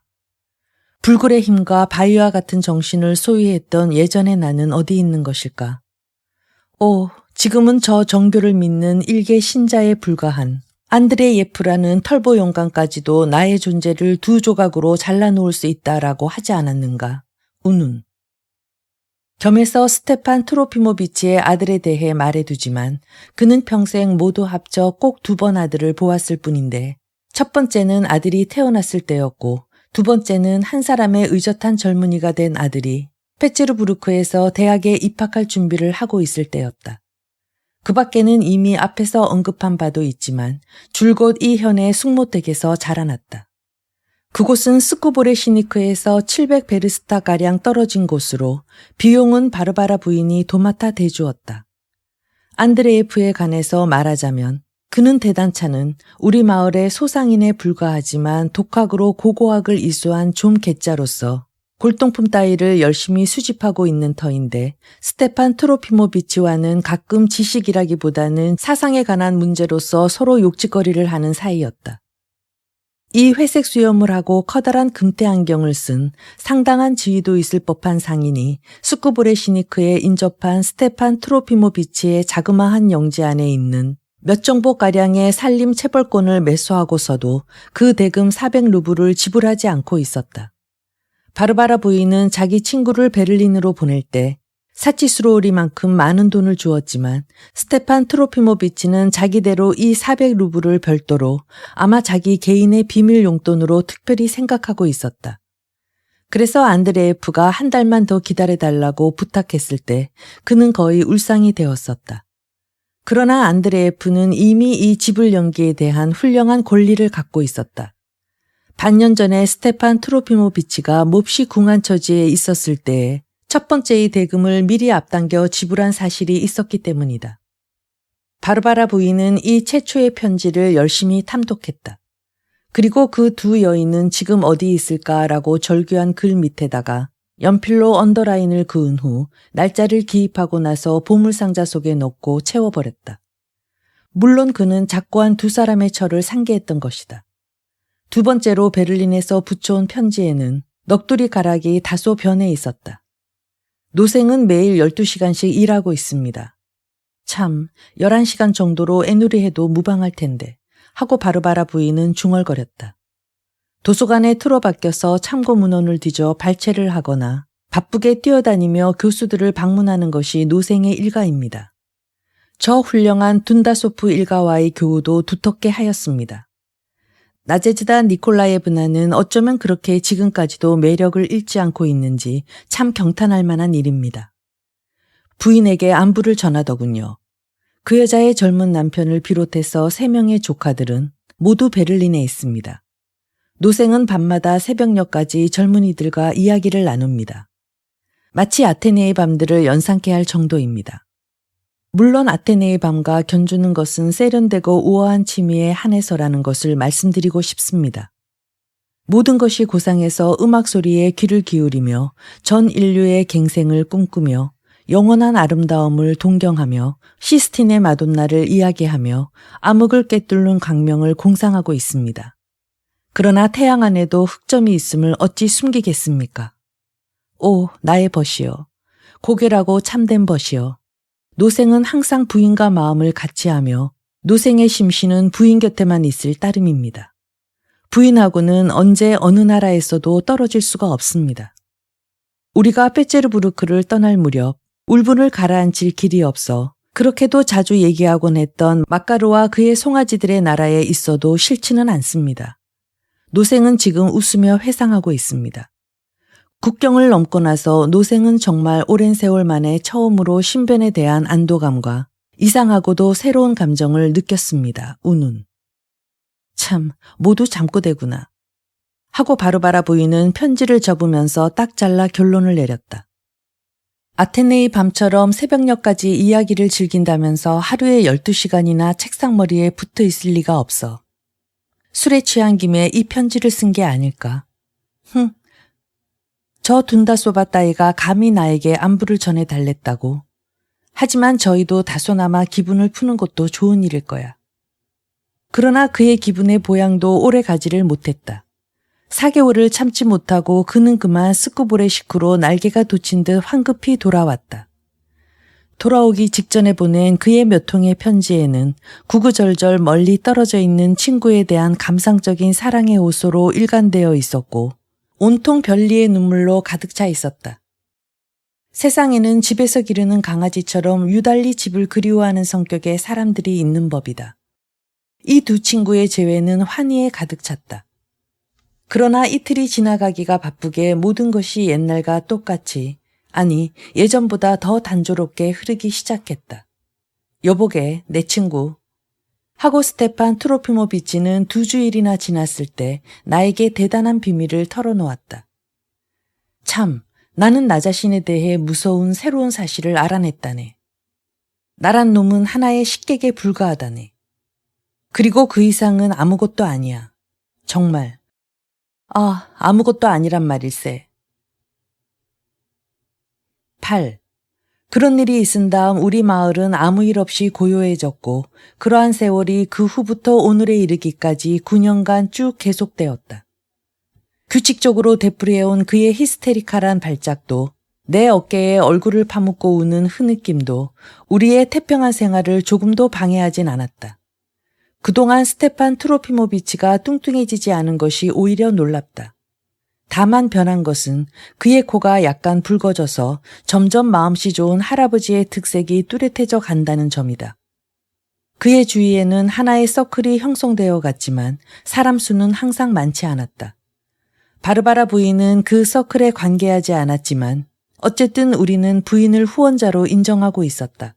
불굴의 힘과 바위와 같은 정신을 소유했던 예전의 나는 어디 있는 것일까? 오, 지금은 저 정교를 믿는 일개 신자에 불과한 안드레 예프라는 털보 용감까지도 나의 존재를 두 조각으로 잘라놓을 수 있다라고 하지 않았는가? 우눈. 겸해서 스테판 트로피모비치의 아들에 대해 말해두지만 그는 평생 모두 합쳐 꼭 두 번 아들을 보았을 뿐인데 첫 번째는 아들이 태어났을 때였고 두 번째는 한 사람의 의젓한 젊은이가 된 아들이 페체르부르크에서 대학에 입학할 준비를 하고 있을 때였다. 그 밖에는 이미 앞에서 언급한 바도 있지만 줄곧 이 현의 숙모댁에서 자라났다. 그곳은 스쿠보레시니크에서 700베르스타가량 떨어진 곳으로 비용은 바르바라 부인이 도맡아 대주었다. 안드레예프에 관해서 말하자면 그는 대단차는 우리 마을의 소상인에 불과하지만 독학으로 고고학을 이수한 좀 괴짜로서 골동품 따위를 열심히 수집하고 있는 터인데 스테판 트로피모비치와는 가끔 지식이라기보다는 사상에 관한 문제로서 서로 욕짓거리를 하는 사이였다. 이 회색 수염을 하고 커다란 금태 안경을 쓴 상당한 지위도 있을 법한 상인이 스쿠보레시니크에 인접한 스테판 트로피모비치의 자그마한 영지 안에 있는 몇 정보가량의 살림 체벌권을 매수하고서도 그 대금 400루블을 지불하지 않고 있었다. 바르바라 부인은 자기 친구를 베를린으로 보낼 때 사치스러우리만큼 많은 돈을 주었지만 스테판 트로피모비치는 자기대로 이 400루블을 별도로 아마 자기 개인의 비밀 용돈으로 특별히 생각하고 있었다. 그래서 안드레예프가 한 달만 더 기다려달라고 부탁했을 때 그는 거의 울상이 되었었다. 그러나 안드레예프는 이미 이 지불 연기에 대한 훌륭한 권리를 갖고 있었다. 반년 전에 스테판 트로피모비치가 몹시 궁한 처지에 있었을 때에 첫 번째의 대금을 미리 앞당겨 지불한 사실이 있었기 때문이다. 바르바라 부인은 이 최초의 편지를 열심히 탐독했다. 그리고 그 두 여인은 지금 어디 있을까라고 절규한 글 밑에다가 연필로 언더라인을 그은 후 날짜를 기입하고 나서 보물상자 속에 넣고 채워버렸다. 물론 그는 작고한 두 사람의 철을 상기했던 것이다. 두 번째로 베를린에서 붙여온 편지에는 넋두리 가락이 다소 변해 있었다. 노생은 매일 12시간씩 일하고 있습니다. 참, 11시간 정도로 애누리해도 무방할 텐데 하고 바르바라 부인은 중얼거렸다. 도서관에 틀어박혀서 참고 문헌을 뒤져 발췌를 하거나 바쁘게 뛰어다니며 교수들을 방문하는 것이 노생의 일가입니다. 저 훌륭한 둔다소프 일가와의 교우도 두텁게 하였습니다. 나제즈다 니콜라예브나는 어쩌면 그렇게 지금까지도 매력을 잃지 않고 있는지 참 경탄할 만한 일입니다. 부인에게 안부를 전하더군요. 그 여자의 젊은 남편을 비롯해서 3명의 조카들은 모두 베를린에 있습니다. 노생은 밤마다 새벽녘까지 젊은이들과 이야기를 나눕니다. 마치 아테네의 밤들을 연상케 할 정도입니다. 물론 아테네의 밤과 견주는 것은 세련되고 우아한 취미에 한해서라는 것을 말씀드리고 싶습니다. 모든 것이 고상해서 음악 소리에 귀를 기울이며 전 인류의 갱생을 꿈꾸며 영원한 아름다움을 동경하며 시스틴의 마돈나를 이야기하며 암흑을 꿰뚫는 광명을 공상하고 있습니다. 그러나 태양 안에도 흑점이 있음을 어찌 숨기겠습니까? 오, 나의 벗이여. 고결하고 참된 벗이여. 노생은 항상 부인과 마음을 같이 하며 노생의 심신은 부인 곁에만 있을 따름입니다. 부인하고는 언제 어느 나라에서도 떨어질 수가 없습니다. 우리가 페체르부르크를 떠날 무렵 울분을 가라앉힐 길이 없어 그렇게도 자주 얘기하곤 했던 마카로와 그의 송아지들의 나라에 있어도 싫지는 않습니다. 노생은 지금 웃으며 회상하고 있습니다. 국경을 넘고 나서 노생은 정말 오랜 세월 만에 처음으로 신변에 대한 안도감과 이상하고도 새로운 감정을 느꼈습니다. 우눈. 참, 모두 잠꼬대구나. 하고 바르바라 부인은 편지를 접으면서 딱 잘라 결론을 내렸다. 아테네의 밤처럼 새벽녘까지 이야기를 즐긴다면서 하루에 12시간이나 책상머리에 붙어 있을 리가 없어. 술에 취한 김에 이 편지를 쓴 게 아닐까. 저 둔다소바 따위가 감히 나에게 안부를 전해 달랬다고. 하지만 저희도 다소나마 기분을 푸는 것도 좋은 일일 거야. 그러나 그의 기분의 보양도 오래 가지를 못했다. 4개월을 참지 못하고 그는 그만 스쿠보레 식후로 날개가 돋친 듯 황급히 돌아왔다. 돌아오기 직전에 보낸 그의 몇 통의 편지에는 구구절절 멀리 떨어져 있는 친구에 대한 감상적인 사랑의 호소로 일관되어 있었고 온통 별리의 눈물로 가득 차 있었다. 세상에는 집에서 기르는 강아지처럼 유달리 집을 그리워하는 성격의 사람들이 있는 법이다. 이 두 친구의 재회는 환희에 가득 찼다. 그러나 이틀이 지나가기가 바쁘게 모든 것이 옛날과 똑같이, 아니 예전보다 더 단조롭게 흐르기 시작했다. 여보게, 내 친구. 하고 스테판 트로피모비치는 2주일이나 지났을 때 나에게 대단한 비밀을 털어놓았다. 참, 나는 나 자신에 대해 무서운 새로운 사실을 알아냈다네. 나란 놈은 하나의 식객에 불과하다네. 그리고 그 이상은 아무것도 아니야. 정말. 아무것도 아니란 말일세. 8. 그런 일이 있은 다음 우리 마을은 아무 일 없이 고요해졌고 그러한 세월이 그 후부터 오늘에 이르기까지 9년간 쭉 계속되었다. 규칙적으로 되풀이해온 그의 히스테리칼한 발작도 내 어깨에 얼굴을 파묻고 우는 흐느낌도 우리의 태평한 생활을 조금도 방해하진 않았다. 그동안 스테판 트로피모비치가 뚱뚱해지지 않은 것이 오히려 놀랍다. 다만 변한 것은 그의 코가 약간 붉어져서 점점 마음씨 좋은 할아버지의 특색이 뚜렷해져 간다는 점이다. 그의 주위에는 하나의 서클이 형성되어 갔지만 사람 수는 항상 많지 않았다. 바르바라 부인은 그 서클에 관계하지 않았지만 어쨌든 우리는 부인을 후원자로 인정하고 있었다.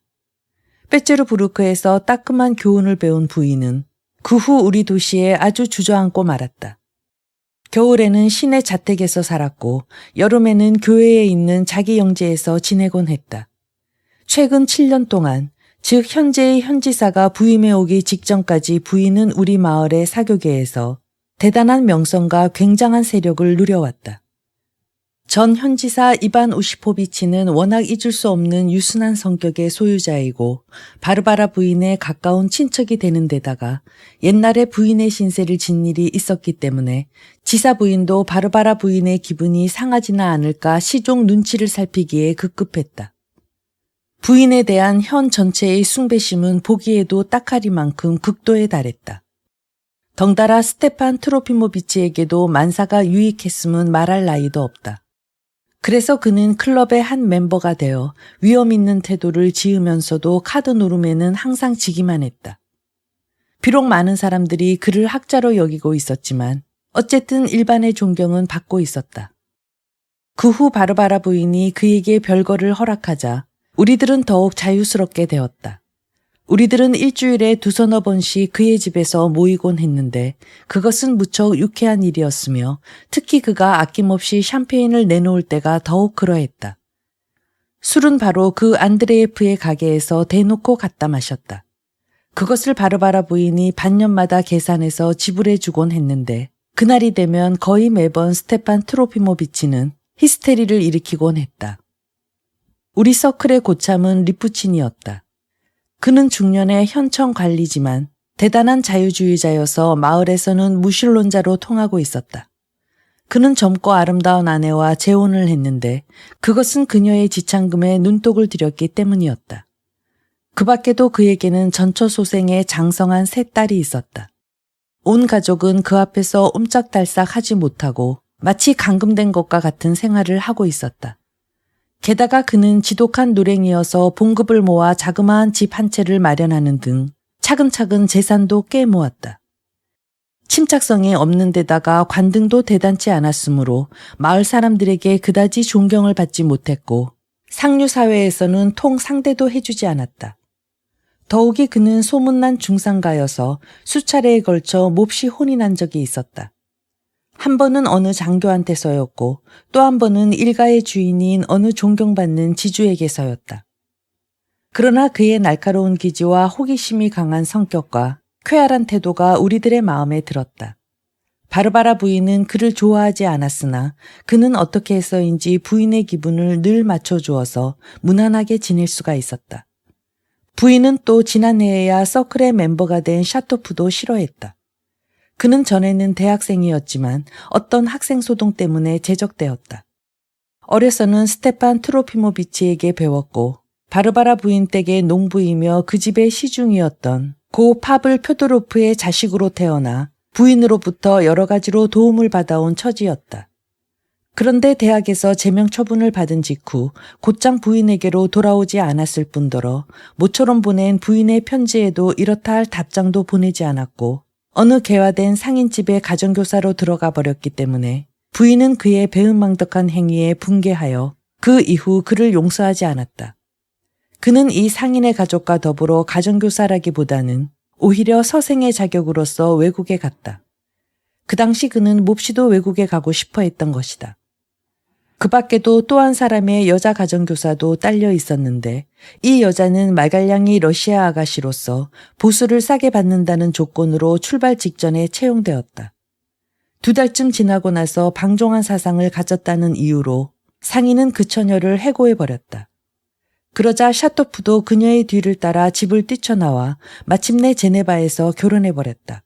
빼츠르부르크에서 따끔한 교훈을 배운 부인은 그 후 우리 도시에 아주 주저앉고 말았다. 겨울에는 시내 자택에서 살았고 여름에는 교회에 있는 자기 영지에서 지내곤 했다. 최근 7년 동안, 즉 현재의 현지사가 부임해 오기 직전까지 부인은 우리 마을의 사교계에서 대단한 명성과 굉장한 세력을 누려왔다. 전 현지사 이반 우시포비치는 워낙 잊을 수 없는 유순한 성격의 소유자이고 바르바라 부인의 가까운 친척이 되는 데다가 옛날에 부인의 신세를 진 일이 있었기 때문에 지사 부인도 바르바라 부인의 기분이 상하지는 않을까 시종 눈치를 살피기에 급급했다. 부인에 대한 현 전체의 숭배심은 보기에도 딱하리만큼 극도에 달했다. 덩달아 스테판 트로피모비치에게도 만사가 유익했음은 말할 나위도 없다. 그래서 그는 클럽의 한 멤버가 되어 위험 있는 태도를 지으면서도 카드 노름에는 항상 지기만 했다. 비록 많은 사람들이 그를 학자로 여기고 있었지만 어쨌든 일반의 존경은 받고 있었다. 그 후 바르바라 부인이 그에게 별거를 허락하자 우리들은 더욱 자유스럽게 되었다. 우리들은 일주일에 2~3번씩 그의 집에서 모이곤 했는데 그것은 무척 유쾌한 일이었으며 특히 그가 아낌없이 샴페인을 내놓을 때가 더욱 그러했다. 술은 바로 그 안드레예프의 가게에서 대놓고 갖다 마셨다. 그것을 바르바라 부인이 반년마다 계산해서 지불해 주곤 했는데 그날이 되면 거의 매번 스테판 트로피모비치는 히스테리를 일으키곤 했다. 우리 서클의 고참은 리푸친이었다. 그는 중년의 현청 관리지만 대단한 자유주의자여서 마을에서는 무신론자로 통하고 있었다. 그는 젊고 아름다운 아내와 재혼을 했는데 그것은 그녀의 지창금에 눈독을 들였기 때문이었다. 그 밖에도 그에게는 전처소생의 장성한 3딸이 있었다. 온 가족은 그 앞에서 옴짝달싹 하지 못하고 마치 감금된 것과 같은 생활을 하고 있었다. 게다가 그는 지독한 노랭이어서 봉급을 모아 자그마한 집 한 채를 마련하는 등 차근차근 재산도 꽤 모았다. 침착성이 없는 데다가 관등도 대단치 않았으므로 마을 사람들에게 그다지 존경을 받지 못했고 상류사회에서는 통 상대도 해주지 않았다. 더욱이 그는 소문난 중상가여서 수차례에 걸쳐 몹시 혼이 난 적이 있었다. 한 번은 어느 장교한테서였고 또 한 번은 일가의 주인인 어느 존경받는 지주에게서였다. 그러나 그의 날카로운 기지와 호기심이 강한 성격과 쾌활한 태도가 우리들의 마음에 들었다. 바르바라 부인은 그를 좋아하지 않았으나 그는 어떻게 해서인지 부인의 기분을 늘 맞춰주어서 무난하게 지낼 수가 있었다. 부인은 또 지난해에야 서클의 멤버가 된 샤토프도 싫어했다. 그는 전에는 대학생이었지만 어떤 학생 소동 때문에 제적되었다. 어려서는 스테판 트로피모비치에게 배웠고 바르바라 부인 댁의 농부이며 그 집의 시중이었던 고 파블 표도로프의 자식으로 태어나 부인으로부터 여러 가지로 도움을 받아온 처지였다. 그런데 대학에서 제명 처분을 받은 직후 곧장 부인에게로 돌아오지 않았을 뿐더러 모처럼 보낸 부인의 편지에도 이렇다 할 답장도 보내지 않았고 어느 개화된 상인집의 가정교사로 들어가 버렸기 때문에 부인은 그의 배은망덕한 행위에 분개하여 그 이후 그를 용서하지 않았다. 그는 이 상인의 가족과 더불어 가정교사라기보다는 오히려 서생의 자격으로서 외국에 갔다. 그 당시 그는 몹시도 외국에 가고 싶어 했던 것이다. 그 밖에도 또 한 사람의 여자 가정교사도 딸려 있었는데 이 여자는 말갈량이 러시아 아가씨로서 보수를 싸게 받는다는 조건으로 출발 직전에 채용되었다. 2달쯤 지나고 나서 방종한 사상을 가졌다는 이유로 상인은 그 처녀를 해고해버렸다. 그러자 샤토프도 그녀의 뒤를 따라 집을 뛰쳐나와 마침내 제네바에서 결혼해버렸다.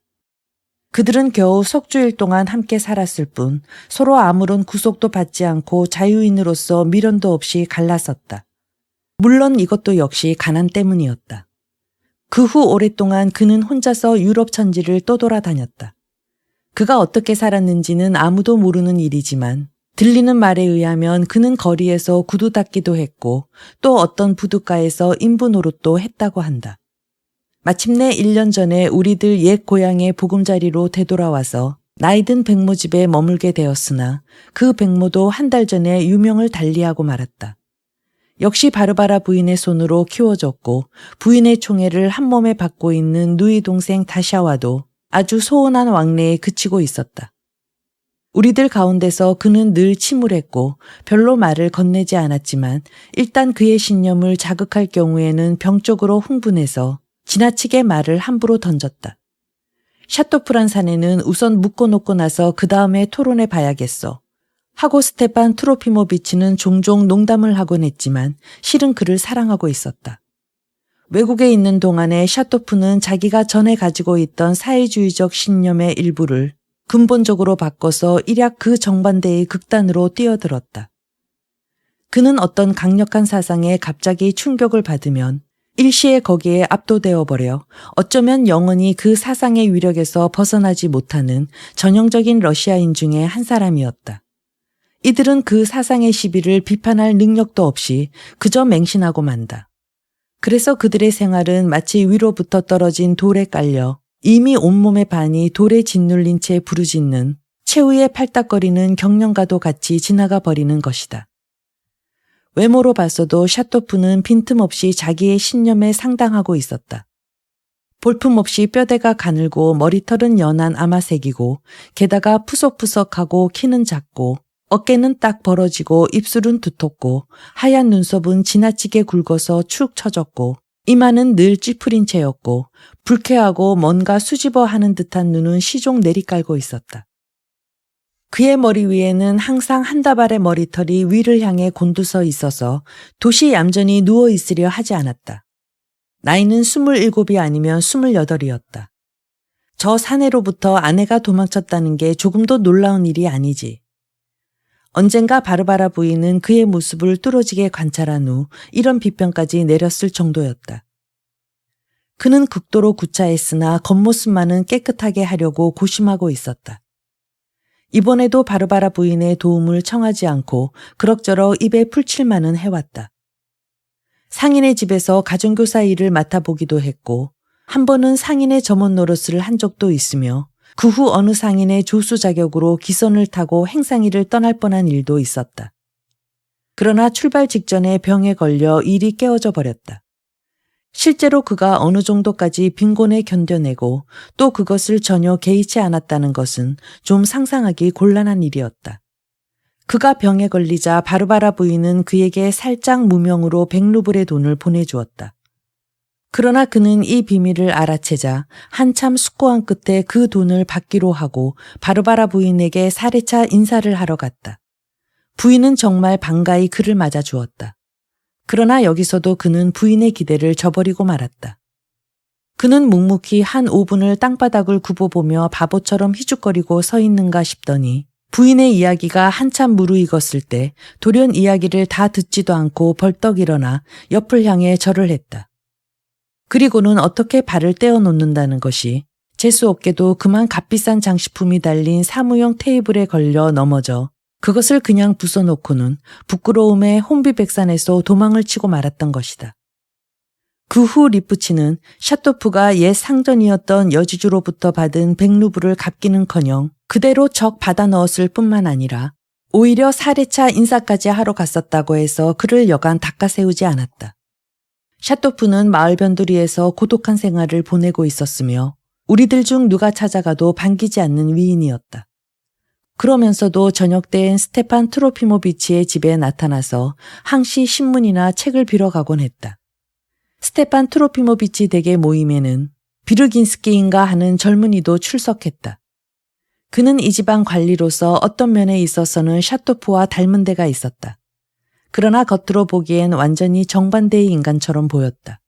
그들은 겨우 석주일 동안 함께 살았을 뿐 서로 아무런 구속도 받지 않고 자유인으로서 미련도 없이 갈라섰다. 물론 이것도 역시 가난 때문이었다. 그 후 오랫동안 그는 혼자서 유럽 천지를 떠돌아다녔다. 그가 어떻게 살았는지는 아무도 모르는 일이지만 들리는 말에 의하면 그는 거리에서 구두 닦기도 했고 또 어떤 부둣가에서 인부 노릇도 했다고 한다. 마침내 1년 전에 우리들 옛 고향의 보금자리로 되돌아와서 나이든 백모 집에 머물게 되었으나 그 백모도 한 달 전에 유명을 달리하고 말았다. 역시 바르바라 부인의 손으로 키워졌고 부인의 총애를 한 몸에 받고 있는 누이 동생 다샤와도 아주 소원한 왕래에 그치고 있었다. 우리들 가운데서 그는 늘 침울했고 별로 말을 건네지 않았지만 일단 그의 신념을 자극할 경우에는 병적으로 흥분해서 지나치게 말을 함부로 던졌다. 샤토프란 사내는 우선 묶어놓고 나서 그 다음에 토론해 봐야겠어 하고 스테판 트로피모비치는 종종 농담을 하곤 했지만 실은 그를 사랑하고 있었다. 외국에 있는 동안에 샤토프는 자기가 전에 가지고 있던 사회주의적 신념의 일부를 근본적으로 바꿔서 일약 그 정반대의 극단으로 뛰어들었다. 그는 어떤 강력한 사상에 갑자기 충격을 받으면 일시에 거기에 압도되어 버려 어쩌면 영원히 그 사상의 위력에서 벗어나지 못하는 전형적인 러시아인 중에 한 사람이었다. 이들은 그 사상의 시비를 비판할 능력도 없이 그저 맹신하고 만다. 그래서 그들의 생활은 마치 위로부터 떨어진 돌에 깔려 이미 온몸의 반이 돌에 짓눌린 채 부르짖는 최후의 팔딱거리는 경련가도 같이 지나가 버리는 것이다. 외모로 봤어도 샤토프는 빈틈없이 자기의 신념에 상당하고 있었다. 볼품없이 뼈대가 가늘고 머리털은 연한 아마색이고 게다가 푸석푸석하고 키는 작고 어깨는 딱 벌어지고 입술은 두텁고 하얀 눈썹은 지나치게 굵어서 축 처졌고 이마는 늘 찌푸린 채였고 불쾌하고 뭔가 수집어 하는 듯한 눈은 시종 내리깔고 있었다. 그의 머리 위에는 항상 한 다발의 머리털이 위를 향해 곤두서 있어서 도시 얌전히 누워 있으려 하지 않았다. 나이는 27이 아니면 28이었다. 저 사내로부터 아내가 도망쳤다는 게 조금도 놀라운 일이 아니지. 언젠가 바르바라 부인은 그의 모습을 뚫어지게 관찰한 후 이런 비평까지 내렸을 정도였다. 그는 극도로 구차했으나 겉모습만은 깨끗하게 하려고 고심하고 있었다. 이번에도 바르바라 부인의 도움을 청하지 않고 그럭저럭 입에 풀칠만은 해왔다. 상인의 집에서 가정교사 일을 맡아보기도 했고 한 번은 상인의 점원 노릇을 한 적도 있으며 그 후 어느 상인의 조수 자격으로 기선을 타고 행상일을 떠날 뻔한 일도 있었다. 그러나 출발 직전에 병에 걸려 일이 깨어져 버렸다. 실제로 그가 어느 정도까지 빈곤에 견뎌내고 또 그것을 전혀 개의치 않았다는 것은 좀 상상하기 곤란한 일이었다. 그가 병에 걸리자 바르바라 부인은 그에게 살짝 무명으로 100루블의 돈을 보내주었다. 그러나 그는 이 비밀을 알아채자 한참 숙고한 끝에 그 돈을 받기로 하고 바르바라 부인에게 사례차 인사를 하러 갔다. 부인은 정말 반가이 그를 맞아 주었다. 그러나 여기서도 그는 부인의 기대를 저버리고 말았다. 그는 묵묵히 한 5분을 땅바닥을 굽어보며 바보처럼 희죽거리고 서 있는가 싶더니 부인의 이야기가 한참 무르익었을 때 돌연 이야기를 다 듣지도 않고 벌떡 일어나 옆을 향해 절을 했다. 그리고는 어떻게 발을 떼어 놓는다는 것이 재수없게도 그만 값비싼 장식품이 달린 사무용 테이블에 걸려 넘어져 그것을 그냥 부숴놓고는 부끄러움에 혼비백산해서 도망을 치고 말았던 것이다. 그 후 리프치는 샤토프가 옛 상전이었던 여지주로부터 받은 100루블을 갚기는커녕 그대로 적 받아 넣었을 뿐만 아니라 오히려 사례차 인사까지 하러 갔었다고 해서 그를 여간 닦아세우지 않았다. 샤토프는 마을 변두리에서 고독한 생활을 보내고 있었으며 우리들 중 누가 찾아가도 반기지 않는 위인이었다. 그러면서도 저녁 때엔 스테판 트로피모비치의 집에 나타나서 항시 신문이나 책을 빌어가곤 했다. 스테판 트로피모비치 댁의 모임에는 비르긴스키인가 하는 젊은이도 출석했다. 그는 이 집안 관리로서 어떤 면에 있어서는 샤토프와 닮은 데가 있었다. 그러나 겉으로 보기엔 완전히 정반대의 인간처럼 보였다.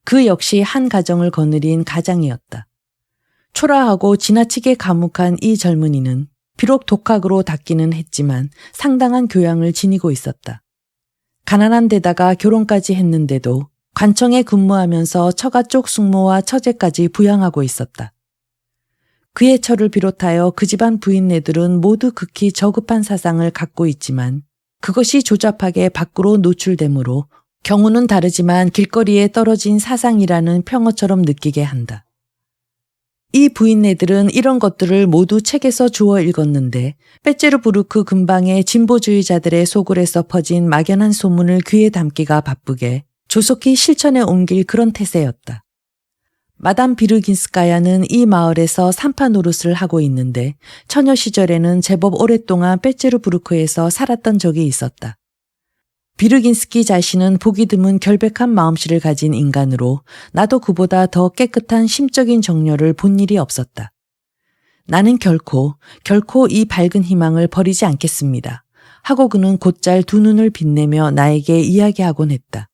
그 역시 한 가정을 거느린 가장이었다. 초라하고 지나치게 과묵한 이 젊은이는 비록 독학으로 닦기는 했지만 상당한 교양을 지니고 있었다. 가난한 데다가 결혼까지 했는데도 관청에 근무하면서 처가 쪽 숙모와 처제까지 부양하고 있었다. 그의 처를 비롯하여 그 집안 부인네들은 모두 극히 저급한 사상을 갖고 있지만 그것이 조잡하게 밖으로 노출되므로 경우는 다르지만 길거리에 떨어진 사상이라는 평어처럼 느끼게 한다. 이 부인네들은 이런 것들을 모두 책에서 주워 읽었는데 빼제르부르크 근방의 진보주의자들의 소굴에서 퍼진 막연한 소문을 귀에 담기가 바쁘게 조속히 실천에 옮길 그런 태세였다. 마담 비르긴스카야는 이 마을에서 산파 노릇을 하고 있는데 처녀 시절에는 제법 오랫동안 빼제르부르크에서 살았던 적이 있었다. 비르긴스키 자신은 보기 드문 결백한 마음씨를 가진 인간으로 나도 그보다 더 깨끗한 심적인 정열을 본 일이 없었다. 나는 결코 이 밝은 희망을 버리지 않겠습니다. 하고 그는 곧잘 두 눈을 빛내며 나에게 이야기하곤 했다.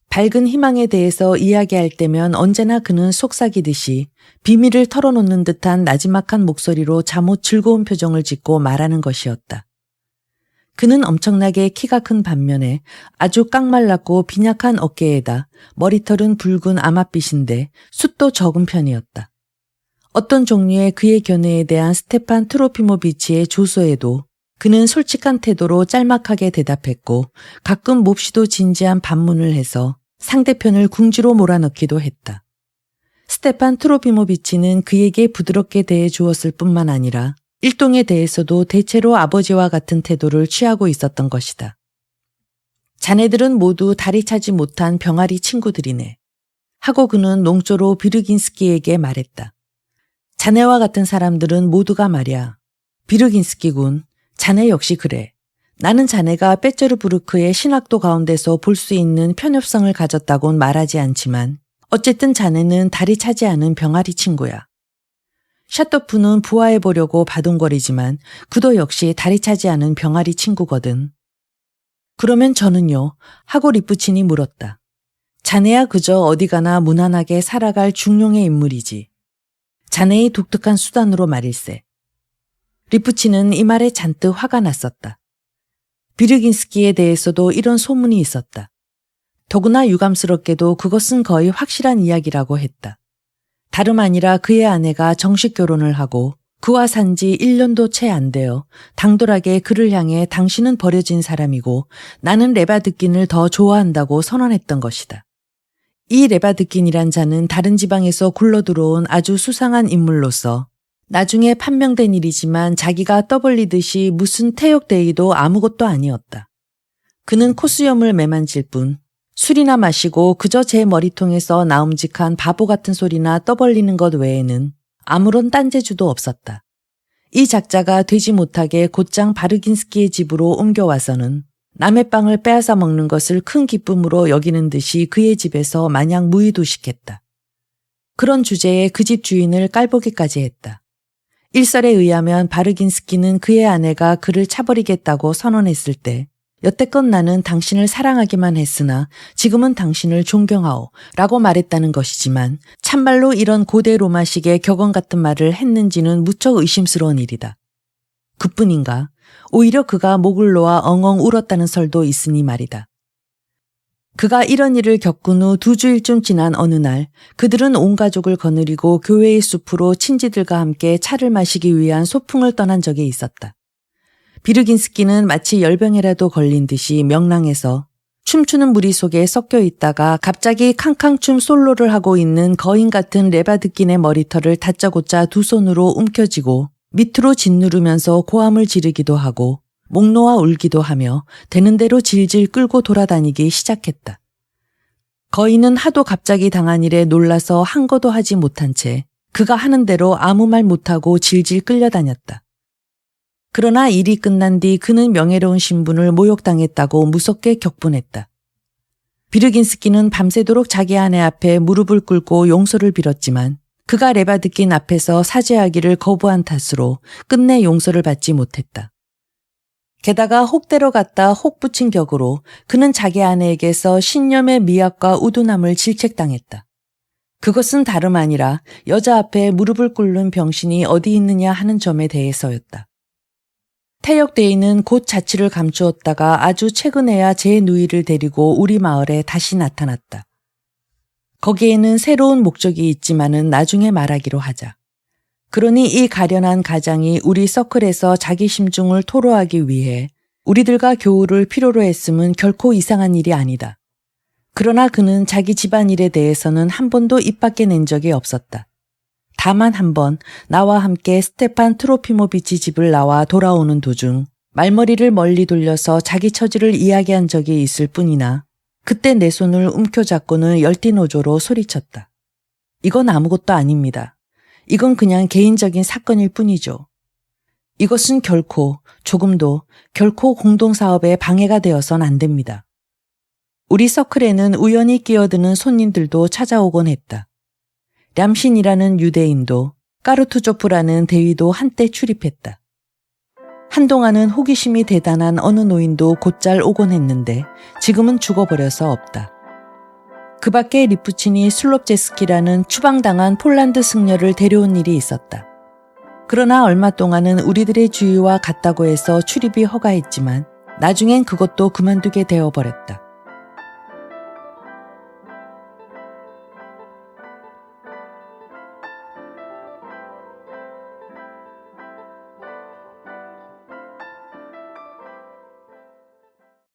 밝은 희망에 대해서 이야기할 때면 언제나 그는 속삭이듯이 비밀을 털어놓는 듯한 나지막한 목소리로 잠옷 즐거운 표정을 짓고 말하는 것이었다. 그는 엄청나게 키가 큰 반면에 아주 깡말랐고 빈약한 어깨에다 머리털은 붉은 아맛빛인데 숱도 적은 편이었다. 어떤 종류의 그의 견해에 대한 스테판 트로피모비치의 조소에도 그는 솔직한 태도로 짤막하게 대답했고 가끔 몹시도 진지한 반문을 해서 상대편을 궁지로 몰아넣기도 했다. 스테판 트로피모비치는 그에게 부드럽게 대해 주었을 뿐만 아니라 일동에 대해서도 대체로 아버지와 같은 태도를 취하고 있었던 것이다. 자네들은 모두 다리 차지 못한 병아리 친구들이네. 하고 그는 농조로 비르긴스키에게 말했다. 자네와 같은 사람들은 모두가 말이야. 비르긴스키군, 자네 역시 그래. 나는 자네가 빼제르부르크의 신학도 가운데서 볼 수 있는 편협성을 가졌다곤 말하지 않지만 어쨌든 자네는 다리 차지 않은 병아리 친구야. 샤토프는 부하해보려고 바둥거리지만 그도 역시 다리 차지 않은 병아리 친구거든. 그러면 저는요? 하고 리프친이 물었다. 자네야 그저 어디 가나 무난하게 살아갈 중용의 인물이지. 자네의 독특한 수단으로 말일세. 리프친은 이 말에 잔뜩 화가 났었다. 비르긴스키에 대해서도 이런 소문이 있었다. 더구나 유감스럽게도 그것은 거의 확실한 이야기라고 했다. 다름 아니라 그의 아내가 정식 결혼을 하고 그와 산 지 1년도 채 안 되어 당돌하게 그를 향해 당신은 버려진 사람이고 나는 레바드킨을 더 좋아한다고 선언했던 것이다. 이 레바드킨이란 자는 다른 지방에서 굴러들어온 아주 수상한 인물로서 나중에 판명된 일이지만 자기가 떠벌리듯이 무슨 태역대의도 아무것도 아니었다. 그는 코수염을 매만질 뿐 술이나 마시고 그저 제 머리통에서 나움직한 바보 같은 소리나 떠벌리는 것 외에는 아무런 딴재주도 없었다. 이 작자가 되지 못하게 곧장 바르긴스키의 집으로 옮겨와서는 남의 빵을 빼앗아 먹는 것을 큰 기쁨으로 여기는 듯이 그의 집에서 마냥 무의도식했다. 그런 주제에 그 집 주인을 깔보기까지 했다. 일설에 의하면 바르긴스키는 그의 아내가 그를 차버리겠다고 선언했을 때 여태껏 나는 당신을 사랑하기만 했으나 지금은 당신을 존경하오 라고 말했다는 것이지만 참말로 이런 고대 로마식의 격언 같은 말을 했는지는 무척 의심스러운 일이다. 그뿐인가 오히려 그가 목을 놓아 엉엉 울었다는 설도 있으니 말이다. 그가 이런 일을 겪은 후 2주일쯤 지난 어느 날 그들은 온 가족을 거느리고 교회의 숲으로 친지들과 함께 차를 마시기 위한 소풍을 떠난 적이 있었다. 비르긴스키는 마치 열병에라도 걸린 듯이 명랑해서 춤추는 무리 속에 섞여 있다가 갑자기 캉캉춤 솔로를 하고 있는 거인 같은 레바드킨의 머리털을 다짜고짜 두 손으로 움켜쥐고 밑으로 짓누르면서 고함을 지르기도 하고 목 놓아 울기도 하며 되는 대로 질질 끌고 돌아다니기 시작했다. 거인은 하도 갑자기 당한 일에 놀라서 한거도 하지 못한 채 그가 하는 대로 아무 말 못하고 질질 끌려다녔다. 그러나 일이 끝난 뒤 그는 명예로운 신분을 모욕당했다고 무섭게 격분했다. 비르긴스키는 밤새도록 자기 아내 앞에 무릎을 꿇고 용서를 빌었지만 그가 레바드킨 앞에서 사죄하기를 거부한 탓으로 끝내 용서를 받지 못했다. 게다가 혹대로 갔다 혹 붙인 격으로 그는 자기 아내에게서 신념의 미학과 우둔함을 질책당했다. 그것은 다름 아니라 여자 앞에 무릎을 꿇는 병신이 어디 있느냐 하는 점에 대해서였다. 태역대인은 곧 자취를 감추었다가 아주 최근에야 제 누이를 데리고 우리 마을에 다시 나타났다. 거기에는 새로운 목적이 있지만은 나중에 말하기로 하자. 그러니 이 가련한 가장이 우리 서클에서 자기 심중을 토로하기 위해 우리들과 교우를 필요로 했음은 결코 이상한 일이 아니다. 그러나 그는 자기 집안일에 대해서는 한 번도 입 밖에 낸 적이 없었다. 다만 한 번 나와 함께 스테판 트로피모비치 집을 나와 돌아오는 도중 말머리를 멀리 돌려서 자기 처지를 이야기한 적이 있을 뿐이나 그때 내 손을 움켜잡고는 열띠노조로 소리쳤다. 이건 아무것도 아닙니다. 이건 그냥 개인적인 사건일 뿐이죠. 이것은 조금도 결코 공동사업에 방해가 되어선 안 됩니다. 우리 서클에는 우연히 끼어드는 손님들도 찾아오곤 했다. 람신이라는 유대인도 까르투조프라는 대위도 한때 출입했다. 한동안은 호기심이 대단한 어느 노인도 곧잘 오곤 했는데 지금은 죽어버려서 없다. 그 밖에 리프친이 슬롭제스키라는 추방당한 폴란드 승려를 데려온 일이 있었다. 그러나 얼마 동안은 우리들의 주의와 같다고 해서 출입이 허가했지만 나중엔 그것도 그만두게 되어버렸다.